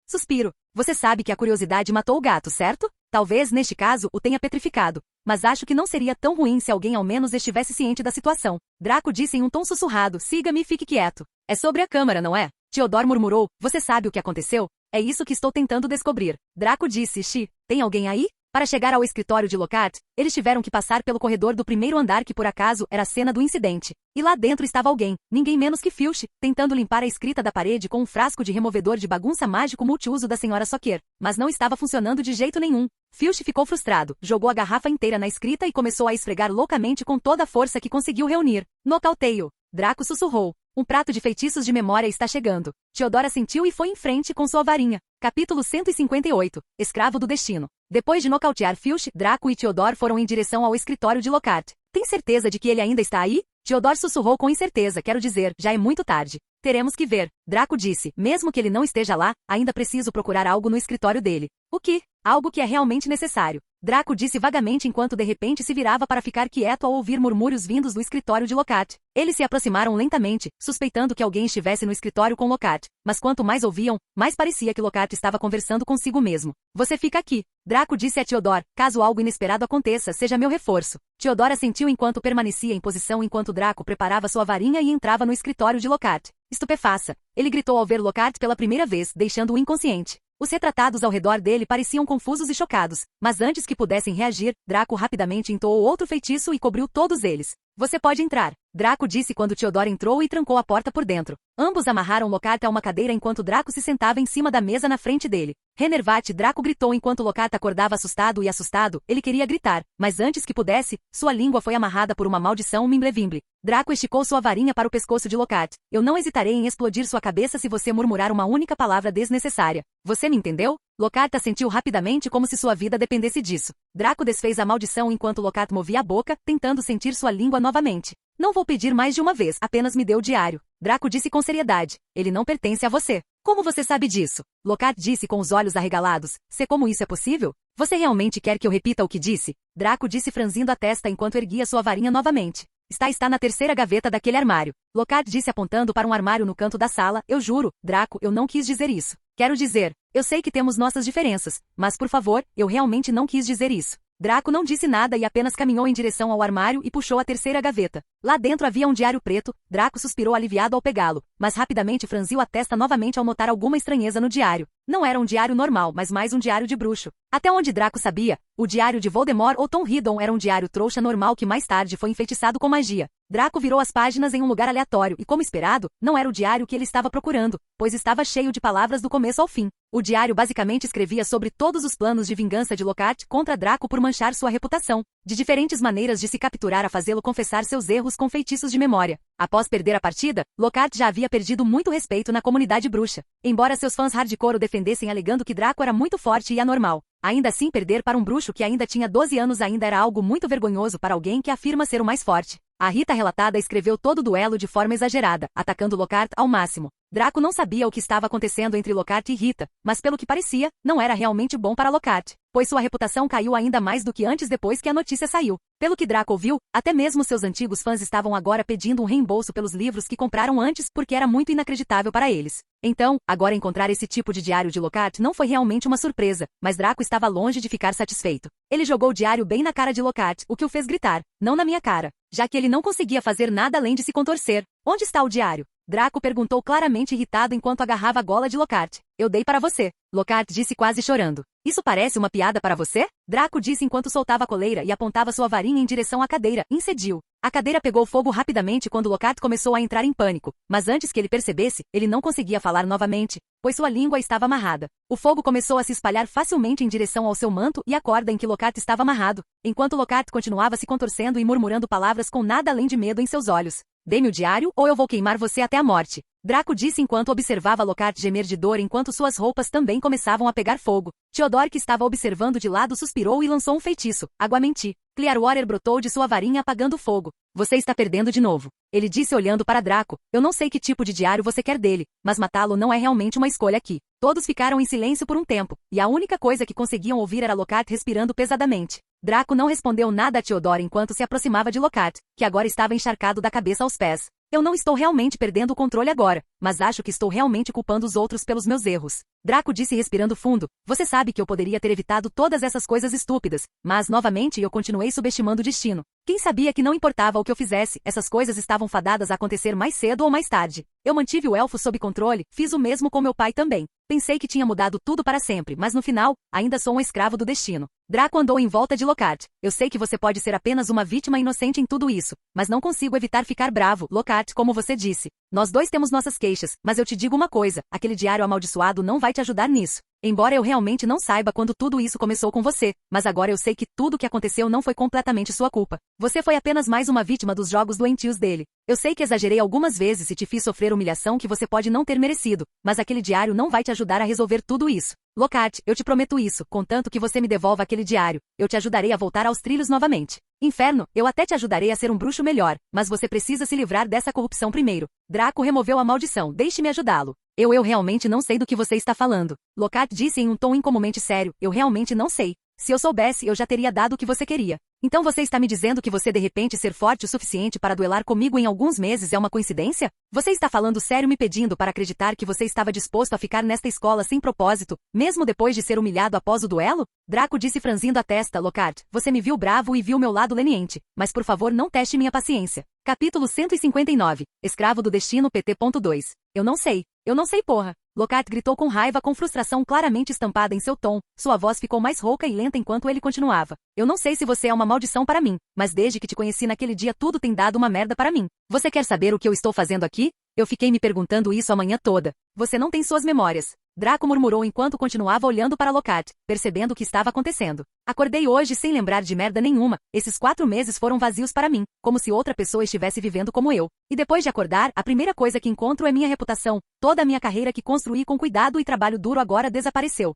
Suspiro. Você sabe que a curiosidade matou o gato, certo? Talvez, neste caso, o tenha petrificado. Mas acho que não seria tão ruim se alguém ao menos estivesse ciente da situação. Draco disse em um tom sussurrado, siga-me e fique quieto. É sobre a câmara, não é? Theodore murmurou, você sabe o que aconteceu? É isso que estou tentando descobrir. Draco disse, tem alguém aí? Para chegar ao escritório de Lockhart, eles tiveram que passar pelo corredor do primeiro andar que por acaso era a cena do incidente. E lá dentro estava alguém, ninguém menos que Filch, tentando limpar a escrita da parede com um frasco de removedor de bagunça mágico multiuso da Sra. Soccer. Mas não estava funcionando de jeito nenhum. Filch ficou frustrado, jogou a garrafa inteira na escrita e começou a esfregar loucamente com toda a força que conseguiu reunir. Nocauteio. Draco sussurrou. Um prato de feitiços de memória está chegando. Theodore assentiu e foi em frente com sua varinha. Capítulo 158. Escravo do Destino. Depois de nocautear Filch, Draco e Theodore foram em direção ao escritório de Lockhart. Tem certeza de que ele ainda está aí? Theodore sussurrou com incerteza, quero dizer, já é muito tarde. Teremos que ver. Draco disse, mesmo que ele não esteja lá, ainda preciso procurar algo no escritório dele. O que? Algo que é realmente necessário. Draco disse vagamente enquanto de repente se virava para ficar quieto ao ouvir murmúrios vindos do escritório de Lockhart. Eles se aproximaram lentamente, suspeitando que alguém estivesse no escritório com Lockhart, mas quanto mais ouviam, mais parecia que Lockhart estava conversando consigo mesmo. Você fica aqui. Draco disse a Theodore, caso algo inesperado aconteça, seja meu reforço. Theodore assentiu enquanto permanecia em posição enquanto Draco preparava sua varinha e entrava no escritório de Lockhart. Estupefaça. Ele gritou ao ver Lockhart pela primeira vez, deixando-o inconsciente. Os retratados ao redor dele pareciam confusos e chocados, mas antes que pudessem reagir, Draco rapidamente entoou outro feitiço e cobriu todos eles. Você pode entrar, Draco disse quando Theodore entrou e trancou a porta por dentro. Ambos amarraram Lockhart a uma cadeira enquanto Draco se sentava em cima da mesa na frente dele. Renervat, Draco gritou enquanto Lockhart acordava assustado, ele queria gritar, mas antes que pudesse, sua língua foi amarrada por uma maldição Mimblevimble. Draco esticou sua varinha para o pescoço de Lockhart. Eu não hesitarei em explodir sua cabeça se você murmurar uma única palavra desnecessária. Você me entendeu? Lockhart assentiu rapidamente como se sua vida dependesse disso. Draco desfez a maldição enquanto Lockhart movia a boca, tentando sentir sua língua novamente. Não vou pedir mais de uma vez, apenas me dê o diário. Draco disse com seriedade. Ele não pertence a você. Como você sabe disso? Lockhart disse com os olhos arregalados. Sei como isso é possível? Você realmente quer que eu repita o que disse? Draco disse franzindo a testa enquanto erguia sua varinha novamente. Está na terceira gaveta daquele armário. Lockhart disse apontando para um armário no canto da sala. Eu juro, Draco, eu não quis dizer isso. Quero dizer, eu sei que temos nossas diferenças, mas por favor, eu realmente não quis dizer isso. Draco não disse nada e apenas caminhou em direção ao armário e puxou a terceira gaveta. Lá dentro havia um diário preto. Draco suspirou aliviado ao pegá-lo, mas rapidamente franziu a testa novamente ao notar alguma estranheza no diário. Não era um diário normal, mas mais um diário de bruxo. Até onde Draco sabia, o diário de Voldemort ou Tom Riddle era um diário trouxa normal que mais tarde foi enfeitiçado com magia. Draco virou as páginas em um lugar aleatório e, como esperado, não era o diário que ele estava procurando, pois estava cheio de palavras do começo ao fim. O diário basicamente escrevia sobre todos os planos de vingança de Lockhart contra Draco por manchar sua reputação, de diferentes maneiras de se capturar a fazê-lo confessar seus erros com feitiços de memória. Após perder a partida, Lockhart já havia perdido muito respeito na comunidade bruxa, embora seus fãs hardcore o defendessem alegando que Draco era muito forte e anormal. Ainda assim, perder para um bruxo que ainda tinha 12 anos ainda era algo muito vergonhoso para alguém que afirma ser o mais forte. A Rita relatada escreveu todo o duelo de forma exagerada, atacando Lockhart ao máximo. Draco não sabia o que estava acontecendo entre Lockhart e Rita, mas pelo que parecia, não era realmente bom para Lockhart, pois sua reputação caiu ainda mais do que antes depois que a notícia saiu. Pelo que Draco ouviu, até mesmo seus antigos fãs estavam agora pedindo um reembolso pelos livros que compraram antes porque era muito inacreditável para eles. Então, agora encontrar esse tipo de diário de Lockhart não foi realmente uma surpresa, mas Draco estava longe de ficar satisfeito. Ele jogou o diário bem na cara de Lockhart, o que o fez gritar, não na minha cara, já que ele não conseguia fazer nada além de se contorcer. Onde está o diário? Draco perguntou claramente irritado enquanto agarrava a gola de Lockhart. Eu dei para você. Lockhart disse quase chorando. Isso parece uma piada para você? Draco disse enquanto soltava a coleira e apontava sua varinha em direção à cadeira. Incediu. A cadeira pegou fogo rapidamente quando Lockhart começou a entrar em pânico, mas antes que ele percebesse, ele não conseguia falar novamente, pois sua língua estava amarrada. O fogo começou a se espalhar facilmente em direção ao seu manto e à corda em que Lockhart estava amarrado, enquanto Lockhart continuava se contorcendo e murmurando palavras com nada além de medo em seus olhos. Dê-me o diário ou eu vou queimar você até a morte. Draco disse enquanto observava Lockhart gemer de dor enquanto suas roupas também começavam a pegar fogo. Theodore, que estava observando de lado, suspirou e lançou um feitiço. Aguamenti. Clearwater brotou de sua varinha apagando o fogo. Você está perdendo de novo. Ele disse olhando para Draco. Eu não sei que tipo de diário você quer dele, mas matá-lo não é realmente uma escolha aqui. Todos ficaram em silêncio por um tempo, e a única coisa que conseguiam ouvir era Lockhart respirando pesadamente. Draco não respondeu nada a Theodore enquanto se aproximava de Lockhart, que agora estava encharcado da cabeça aos pés. Eu não estou realmente perdendo o controle agora, mas acho que estou realmente culpando os outros pelos meus erros. Draco disse respirando fundo. Você sabe que eu poderia ter evitado todas essas coisas estúpidas, mas novamente eu continuei subestimando o destino. Quem sabia que não importava o que eu fizesse, essas coisas estavam fadadas a acontecer mais cedo ou mais tarde. Eu mantive o elfo sob controle, fiz o mesmo com meu pai também. Pensei que tinha mudado tudo para sempre, mas no final, ainda sou um escravo do destino. Draco andou em volta de Lockhart. Eu sei que você pode ser apenas uma vítima inocente em tudo isso, mas não consigo evitar ficar bravo, Lockhart, como você disse. Nós dois temos nossas queixas, mas eu te digo uma coisa, aquele diário amaldiçoado não vai te ajudar nisso. Embora eu realmente não saiba quando tudo isso começou com você, mas agora eu sei que tudo o que aconteceu não foi completamente sua culpa. Você foi apenas mais uma vítima dos jogos doentios dele. Eu sei que exagerei algumas vezes e te fiz sofrer humilhação que você pode não ter merecido, mas aquele diário não vai te ajudar a resolver tudo isso. Lockhart, eu te prometo isso, contanto que você me devolva aquele diário. Eu te ajudarei a voltar aos trilhos novamente. Inferno, eu até te ajudarei a ser um bruxo melhor, mas você precisa se livrar dessa corrupção primeiro. Draco removeu a maldição, deixe-me ajudá-lo. Eu realmente não sei do que você está falando. Lockhart disse em um tom incomumente sério, eu realmente não sei. Se eu soubesse, eu já teria dado o que você queria. Então você está me dizendo que você de repente ser forte o suficiente para duelar comigo em alguns meses é uma coincidência? Você está falando sério me pedindo para acreditar que você estava disposto a ficar nesta escola sem propósito, mesmo depois de ser humilhado após o duelo? Draco disse franzindo a testa, Lockhart, você me viu bravo e viu meu lado leniente, mas por favor não teste minha paciência. Capítulo 159. Escravo do Destino PT.2. Eu não sei porra. Lockhart gritou com raiva com frustração claramente estampada em seu tom, sua voz ficou mais rouca e lenta enquanto ele continuava. Eu não sei se você é uma maldição para mim, mas desde que te conheci naquele dia tudo tem dado uma merda para mim. Você quer saber o que eu estou fazendo aqui? Eu fiquei me perguntando isso a manhã toda. Você não tem suas memórias. Draco murmurou enquanto continuava olhando para Lockhart, percebendo o que estava acontecendo. Acordei hoje sem lembrar de merda nenhuma. Esses 4 meses foram vazios para mim, como se outra pessoa estivesse vivendo como eu. E depois de acordar, a primeira coisa que encontro é minha reputação. Toda a minha carreira que construí com cuidado e trabalho duro agora desapareceu.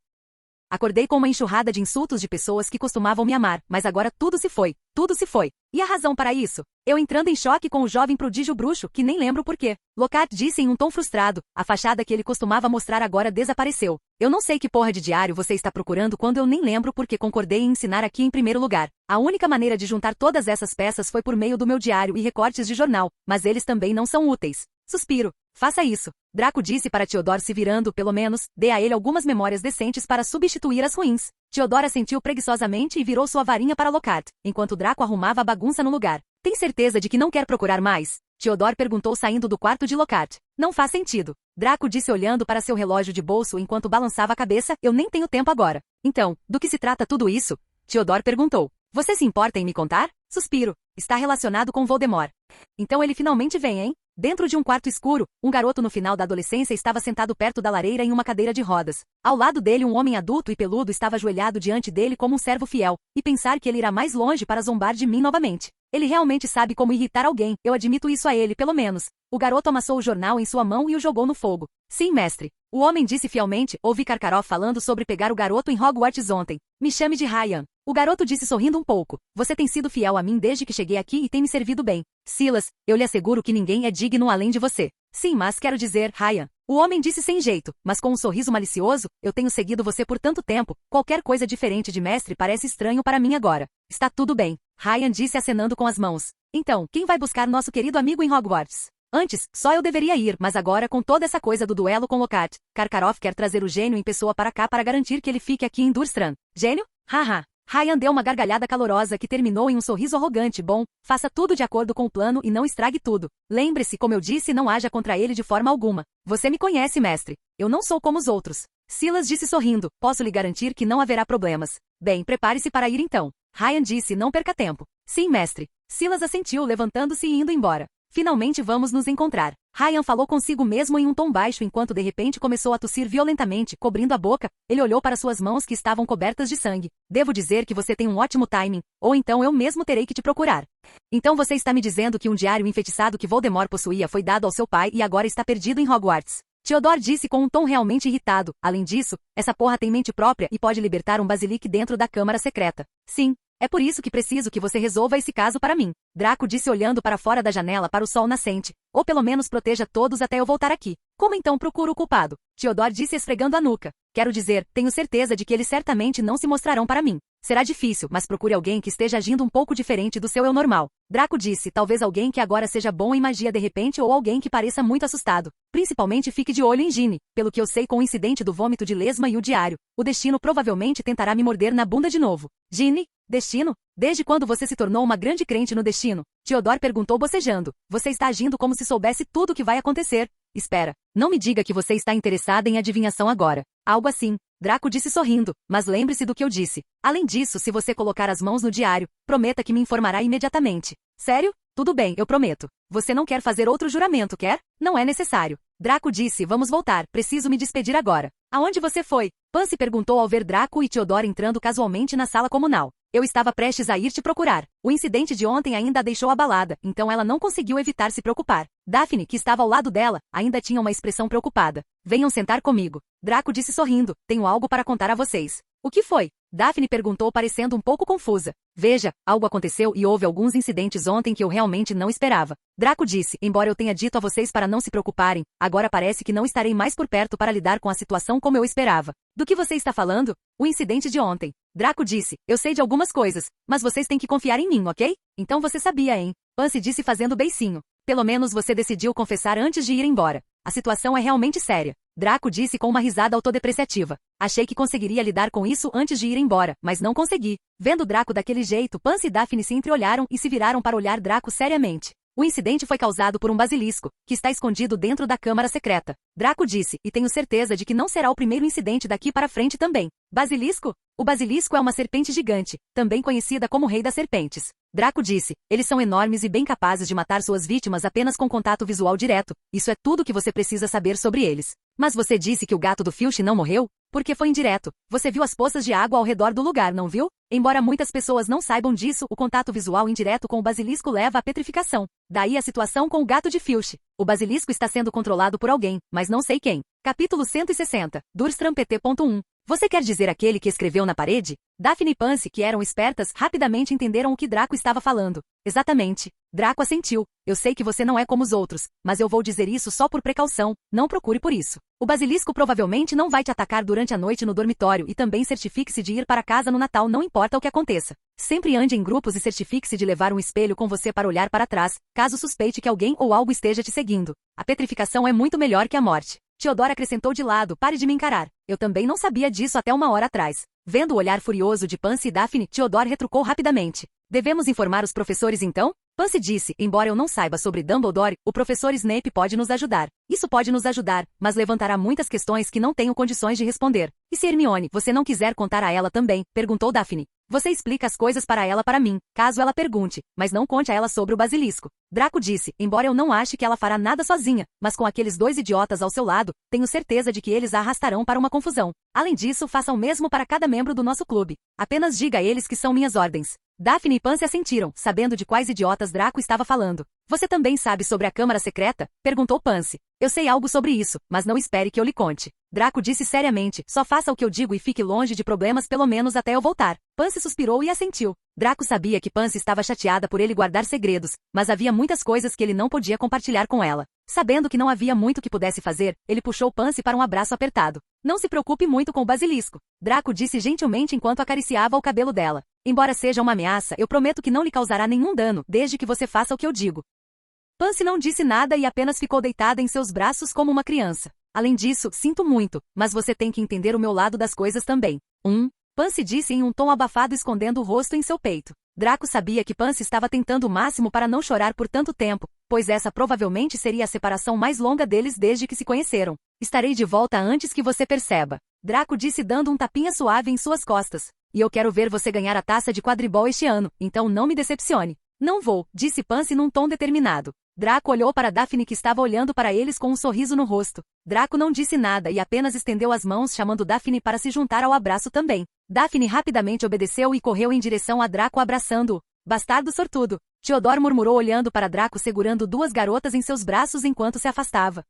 Acordei com uma enxurrada de insultos de pessoas que costumavam me amar, mas agora tudo se foi. Tudo se foi. E a razão para isso? Eu entrando em choque com o jovem prodígio bruxo, que nem lembro por quê. Lockhart disse em um tom frustrado, a fachada que ele costumava mostrar agora desapareceu. Eu não sei que porra de diário você está procurando quando eu nem lembro porque concordei em ensinar aqui em primeiro lugar. A única maneira de juntar todas essas peças foi por meio do meu diário e recortes de jornal, mas eles também não são úteis. Suspiro. Faça isso. Draco disse para Theodore se virando, pelo menos, dê a ele algumas memórias decentes para substituir as ruins. Theodore assentiu preguiçosamente e virou sua varinha para Lockhart, enquanto Draco arrumava a bagunça no lugar. Tem certeza de que não quer procurar mais? Theodore perguntou saindo do quarto de Lockhart. Não faz sentido. Draco disse olhando para seu relógio de bolso enquanto balançava a cabeça, eu nem tenho tempo agora. Então, do que se trata tudo isso? Theodore perguntou. Você se importa em me contar? Suspiro. Está relacionado com Voldemort. Então ele finalmente vem, hein? Dentro de um quarto escuro, um garoto no final da adolescência estava sentado perto da lareira em uma cadeira de rodas. Ao lado dele um homem adulto e peludo estava ajoelhado diante dele como um servo fiel, e pensar que ele irá mais longe para zombar de mim novamente. Ele realmente sabe como irritar alguém, eu admito isso a ele, pelo menos. O garoto amassou o jornal em sua mão e o jogou no fogo. Sim, mestre. O homem disse fielmente, ouvi Karkaroff falando sobre pegar o garoto em Hogwarts ontem. Me chame de Ryan. O garoto disse sorrindo um pouco. Você tem sido fiel a mim desde que cheguei aqui e tem me servido bem. Silas, eu lhe asseguro que ninguém é digno além de você. Sim, mas quero dizer, Ryan. O homem disse sem jeito, mas com um sorriso malicioso, eu tenho seguido você por tanto tempo, qualquer coisa diferente de mestre parece estranho para mim agora. Está tudo bem. Ryan disse acenando com as mãos. Então, quem vai buscar nosso querido amigo em Hogwarts? Antes, só eu deveria ir, mas agora com toda essa coisa do duelo com Lockhart, Karkaroff quer trazer o gênio em pessoa para cá para garantir que ele fique aqui em Durmstrang. Gênio? Haha. Ryan deu uma gargalhada calorosa que terminou em um sorriso arrogante. Bom, faça tudo de acordo com o plano e não estrague tudo. Lembre-se, como eu disse, não haja contra ele de forma alguma. Você me conhece, mestre. Eu não sou como os outros. Silas disse sorrindo, posso lhe garantir que não haverá problemas. Bem, prepare-se para ir então. Ryan disse, não perca tempo. Sim, mestre. Silas assentiu, levantando-se e indo embora. Finalmente vamos nos encontrar. Ryan falou consigo mesmo em um tom baixo enquanto de repente começou a tossir violentamente, cobrindo a boca. Ele olhou para suas mãos que estavam cobertas de sangue. Devo dizer que você tem um ótimo timing, ou então eu mesmo terei que te procurar. Então você está me dizendo que um diário enfeitiçado que Voldemort possuía foi dado ao seu pai e agora está perdido em Hogwarts. Theodore disse com um tom realmente irritado. Além disso, essa porra tem mente própria e pode libertar um basilique dentro da câmara secreta. Sim. É por isso que preciso que você resolva esse caso para mim. Draco disse olhando para fora da janela para o sol nascente. Ou pelo menos proteja todos até eu voltar aqui. Como então procuro o culpado? Theodore disse esfregando a nuca. Quero dizer, tenho certeza de que eles certamente não se mostrarão para mim. Será difícil, mas procure alguém que esteja agindo um pouco diferente do seu eu normal. Draco disse, talvez alguém que agora seja bom em magia de repente ou alguém que pareça muito assustado. Principalmente fique de olho em Ginny. Pelo que eu sei com o incidente do vômito de lesma e o diário, o destino provavelmente tentará me morder na bunda de novo. Ginny? Destino? Desde quando você se tornou uma grande crente no destino? Theodore perguntou bocejando. Você está agindo como se soubesse tudo o que vai acontecer. Espera, não me diga que você está interessada em adivinhação agora. Algo assim. Draco disse sorrindo, mas lembre-se do que eu disse. Além disso, se você colocar as mãos no diário, prometa que me informará imediatamente. Sério? Tudo bem, eu prometo. Você não quer fazer outro juramento, quer? Não é necessário. Draco disse, vamos voltar, preciso me despedir agora. Aonde você foi? Pansy perguntou ao ver Draco e Theodore entrando casualmente na sala comunal. Eu estava prestes a ir te procurar. O incidente de ontem ainda a deixou abalada, então ela não conseguiu evitar se preocupar. Daphne, que estava ao lado dela, ainda tinha uma expressão preocupada. Venham sentar comigo. Draco disse sorrindo, tenho algo para contar a vocês. O que foi? Daphne perguntou parecendo um pouco confusa. Veja, algo aconteceu e houve alguns incidentes ontem que eu realmente não esperava. Draco disse, embora eu tenha dito a vocês para não se preocuparem, agora parece que não estarei mais por perto para lidar com a situação como eu esperava. Do que você está falando? O incidente de ontem. Draco disse, eu sei de algumas coisas, mas vocês têm que confiar em mim, ok? Então você sabia, hein? Pansy disse fazendo beicinho. Pelo menos você decidiu confessar antes de ir embora. A situação é realmente séria. Draco disse com uma risada autodepreciativa. Achei que conseguiria lidar com isso antes de ir embora, mas não consegui. Vendo Draco daquele jeito, Pansy e Daphne se entreolharam e se viraram para olhar Draco seriamente. O incidente foi causado por um basilisco, que está escondido dentro da câmara secreta. Draco disse, e tenho certeza de que não será o primeiro incidente daqui para frente também. Basilisco? O basilisco é uma serpente gigante, também conhecida como Rei das Serpentes. Draco disse, eles são enormes e bem capazes de matar suas vítimas apenas com contato visual direto. Isso é tudo que você precisa saber sobre eles. Mas você disse que o gato do Filch não morreu? Porque foi indireto. Você viu as poças de água ao redor do lugar, não viu? Embora muitas pessoas não saibam disso, o contato visual indireto com o basilisco leva à petrificação. Daí a situação com o gato de Filch. O basilisco está sendo controlado por alguém, mas não sei quem. Capítulo 160. Durstram PT.1. Você quer dizer aquele que escreveu na parede? Daphne e Pansy, que eram espertas, rapidamente entenderam o que Draco estava falando. Exatamente. Draco assentiu. Eu sei que você não é como os outros, mas eu vou dizer isso só por precaução, não procure por isso. O basilisco provavelmente não vai te atacar durante a noite no dormitório e também certifique-se de ir para casa no Natal, não importa o que aconteça. Sempre ande em grupos e certifique-se de levar um espelho com você para olhar para trás, caso suspeite que alguém ou algo esteja te seguindo. A petrificação é muito melhor que a morte. Theodore acrescentou de lado, pare de me encarar. Eu também não sabia disso até uma hora atrás. Vendo o olhar furioso de Pansy e Daphne, Theodore retrucou rapidamente. Devemos informar os professores então? Pansy disse, embora eu não saiba sobre Dumbledore, o professor Snape pode nos ajudar. Isso pode nos ajudar, mas levantará muitas questões que não tenho condições de responder. E se Hermione, você não quiser contar a ela também? Perguntou Daphne. Você explica as coisas para ela para mim, caso ela pergunte, mas não conte a ela sobre o basilisco. Draco disse, embora eu não ache que ela fará nada sozinha, mas com aqueles dois idiotas ao seu lado, tenho certeza de que eles a arrastarão para uma confusão. Além disso, faça o mesmo para cada membro do nosso clube. Apenas diga a eles que são minhas ordens. Daphne e Pansy assentiram, sabendo de quais idiotas Draco estava falando. Você também sabe sobre a Câmara Secreta? Perguntou Pansy. Eu sei algo sobre isso, mas não espere que eu lhe conte. Draco disse seriamente, só faça o que eu digo e fique longe de problemas pelo menos até eu voltar. Pansy suspirou e assentiu. Draco sabia que Pansy estava chateada por ele guardar segredos, mas havia muitas coisas que ele não podia compartilhar com ela. Sabendo que não havia muito que pudesse fazer, ele puxou Pansy para um abraço apertado. Não se preocupe muito com o basilisco, Draco disse gentilmente enquanto acariciava o cabelo dela. Embora seja uma ameaça, eu prometo que não lhe causará nenhum dano, desde que você faça o que eu digo. Pansy não disse nada e apenas ficou deitada em seus braços como uma criança. Além disso, sinto muito, mas você tem que entender o meu lado das coisas também. Pansy disse em um tom abafado escondendo o rosto em seu peito. Draco sabia que Pansy estava tentando o máximo para não chorar por tanto tempo, pois essa provavelmente seria a separação mais longa deles desde que se conheceram. Estarei de volta antes que você perceba. Draco disse dando um tapinha suave em suas costas. E eu quero ver você ganhar a taça de quadribol este ano, então não me decepcione. Não vou, disse Pansy num tom determinado. Draco olhou para Daphne que estava olhando para eles com um sorriso no rosto. Draco não disse nada e apenas estendeu as mãos chamando Daphne para se juntar ao abraço também. Daphne rapidamente obedeceu e correu em direção a Draco abraçando-o. Bastardo sortudo. Theodore murmurou olhando para Draco segurando duas garotas em seus braços enquanto se afastava.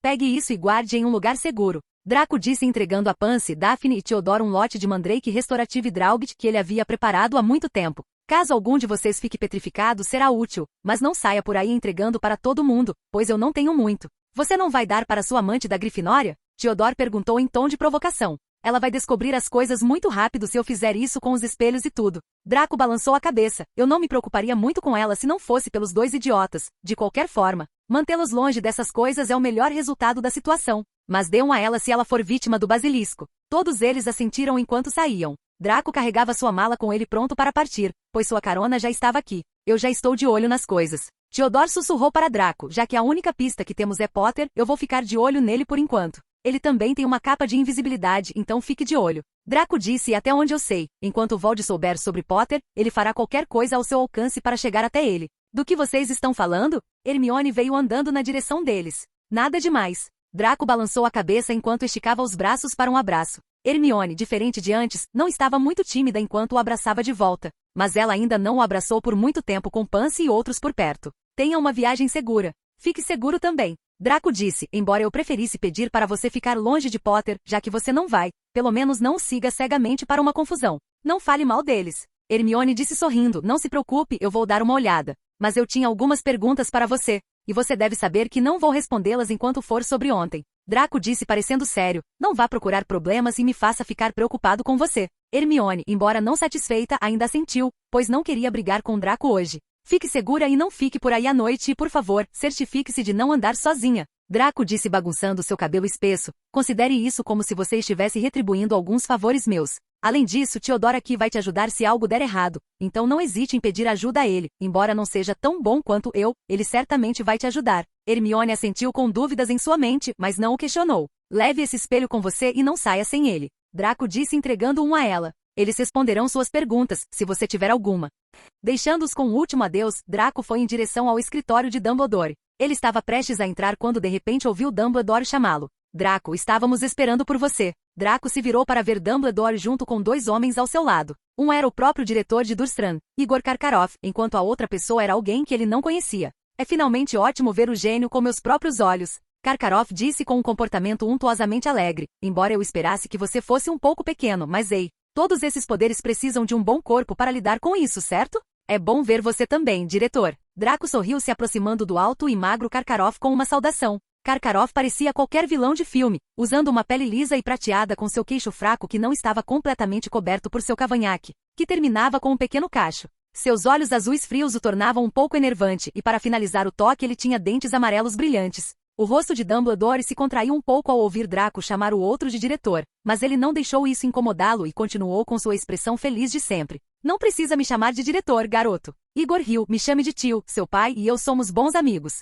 Pegue isso e guarde em um lugar seguro. Draco disse entregando a Pansy, Daphne e Theodore um lote de mandrake restaurativo Draught que ele havia preparado há muito tempo. Caso algum de vocês fique petrificado, será útil, mas não saia por aí entregando para todo mundo, pois eu não tenho muito. Você não vai dar para sua amante da Grifinória? Theodore perguntou em tom de provocação. Ela vai descobrir as coisas muito rápido se eu fizer isso com os espelhos e tudo. Draco balançou a cabeça. Eu não me preocuparia muito com ela se não fosse pelos dois idiotas. De qualquer forma, mantê-los longe dessas coisas é o melhor resultado da situação. Mas dê um a ela se ela for vítima do basilisco. Todos eles assentiram enquanto saíam. Draco carregava sua mala com ele pronto para partir, pois sua carona já estava aqui. Eu já estou de olho nas coisas. Theodore sussurrou para Draco, já que a única pista que temos é Potter, eu vou ficar de olho nele por enquanto. Ele também tem uma capa de invisibilidade, então fique de olho. Draco disse até onde eu sei, enquanto Vold souber sobre Potter, ele fará qualquer coisa ao seu alcance para chegar até ele. Do que vocês estão falando? Hermione veio andando na direção deles. Nada demais. Draco balançou a cabeça enquanto esticava os braços para um abraço. Hermione, diferente de antes, não estava muito tímida enquanto o abraçava de volta, mas ela ainda não o abraçou por muito tempo com Pansy e outros por perto. Tenha uma viagem segura. Fique seguro também. Draco disse, embora eu preferisse pedir para você ficar longe de Potter, já que você não vai, pelo menos não o siga cegamente para uma confusão. Não fale mal deles. Hermione disse sorrindo, não se preocupe, eu vou dar uma olhada. Mas eu tinha algumas perguntas para você, e você deve saber que não vou respondê-las enquanto for sobre ontem. Draco disse parecendo sério, não vá procurar problemas e me faça ficar preocupado com você. Hermione, embora não satisfeita, ainda assentiu, pois não queria brigar com Draco hoje. Fique segura e não fique por aí à noite e, por favor, certifique-se de não andar sozinha. Draco disse bagunçando seu cabelo espesso, considere isso como se você estivesse retribuindo alguns favores meus. Além disso, Theodore aqui vai te ajudar se algo der errado, então não hesite em pedir ajuda a ele, embora não seja tão bom quanto eu, ele certamente vai te ajudar. Hermione assentiu com dúvidas em sua mente, mas não o questionou. Leve esse espelho com você e não saia sem ele. Draco disse entregando um a ela. Eles responderão suas perguntas, se você tiver alguma. Deixando-os com o último adeus, Draco foi em direção ao escritório de Dumbledore. Ele estava prestes a entrar quando de repente ouviu Dumbledore chamá-lo. Draco, estávamos esperando por você. Draco se virou para ver Dumbledore junto com 2 homens ao seu lado. Um era o próprio diretor de Durmstrang, Igor Karkaroff, enquanto a outra pessoa era alguém que ele não conhecia. É finalmente ótimo ver o gênio com meus próprios olhos. Karkaroff disse com um comportamento untuosamente alegre, embora eu esperasse que você fosse um pouco pequeno, mas ei, todos esses poderes precisam de um bom corpo para lidar com isso, certo? É bom ver você também, diretor. Draco sorriu se aproximando do alto e magro Karkaroff com uma saudação. Karkaroff parecia qualquer vilão de filme, usando uma pele lisa e prateada com seu queixo fraco que não estava completamente coberto por seu cavanhaque, que terminava com um pequeno cacho. Seus olhos azuis frios o tornavam um pouco enervante e para finalizar o toque ele tinha dentes amarelos brilhantes. O rosto de Dumbledore se contraiu um pouco ao ouvir Draco chamar o outro de diretor, mas ele não deixou isso incomodá-lo e continuou com sua expressão feliz de sempre. Não precisa me chamar de diretor, garoto. Igor riu, me chame de tio, seu pai e eu somos bons amigos.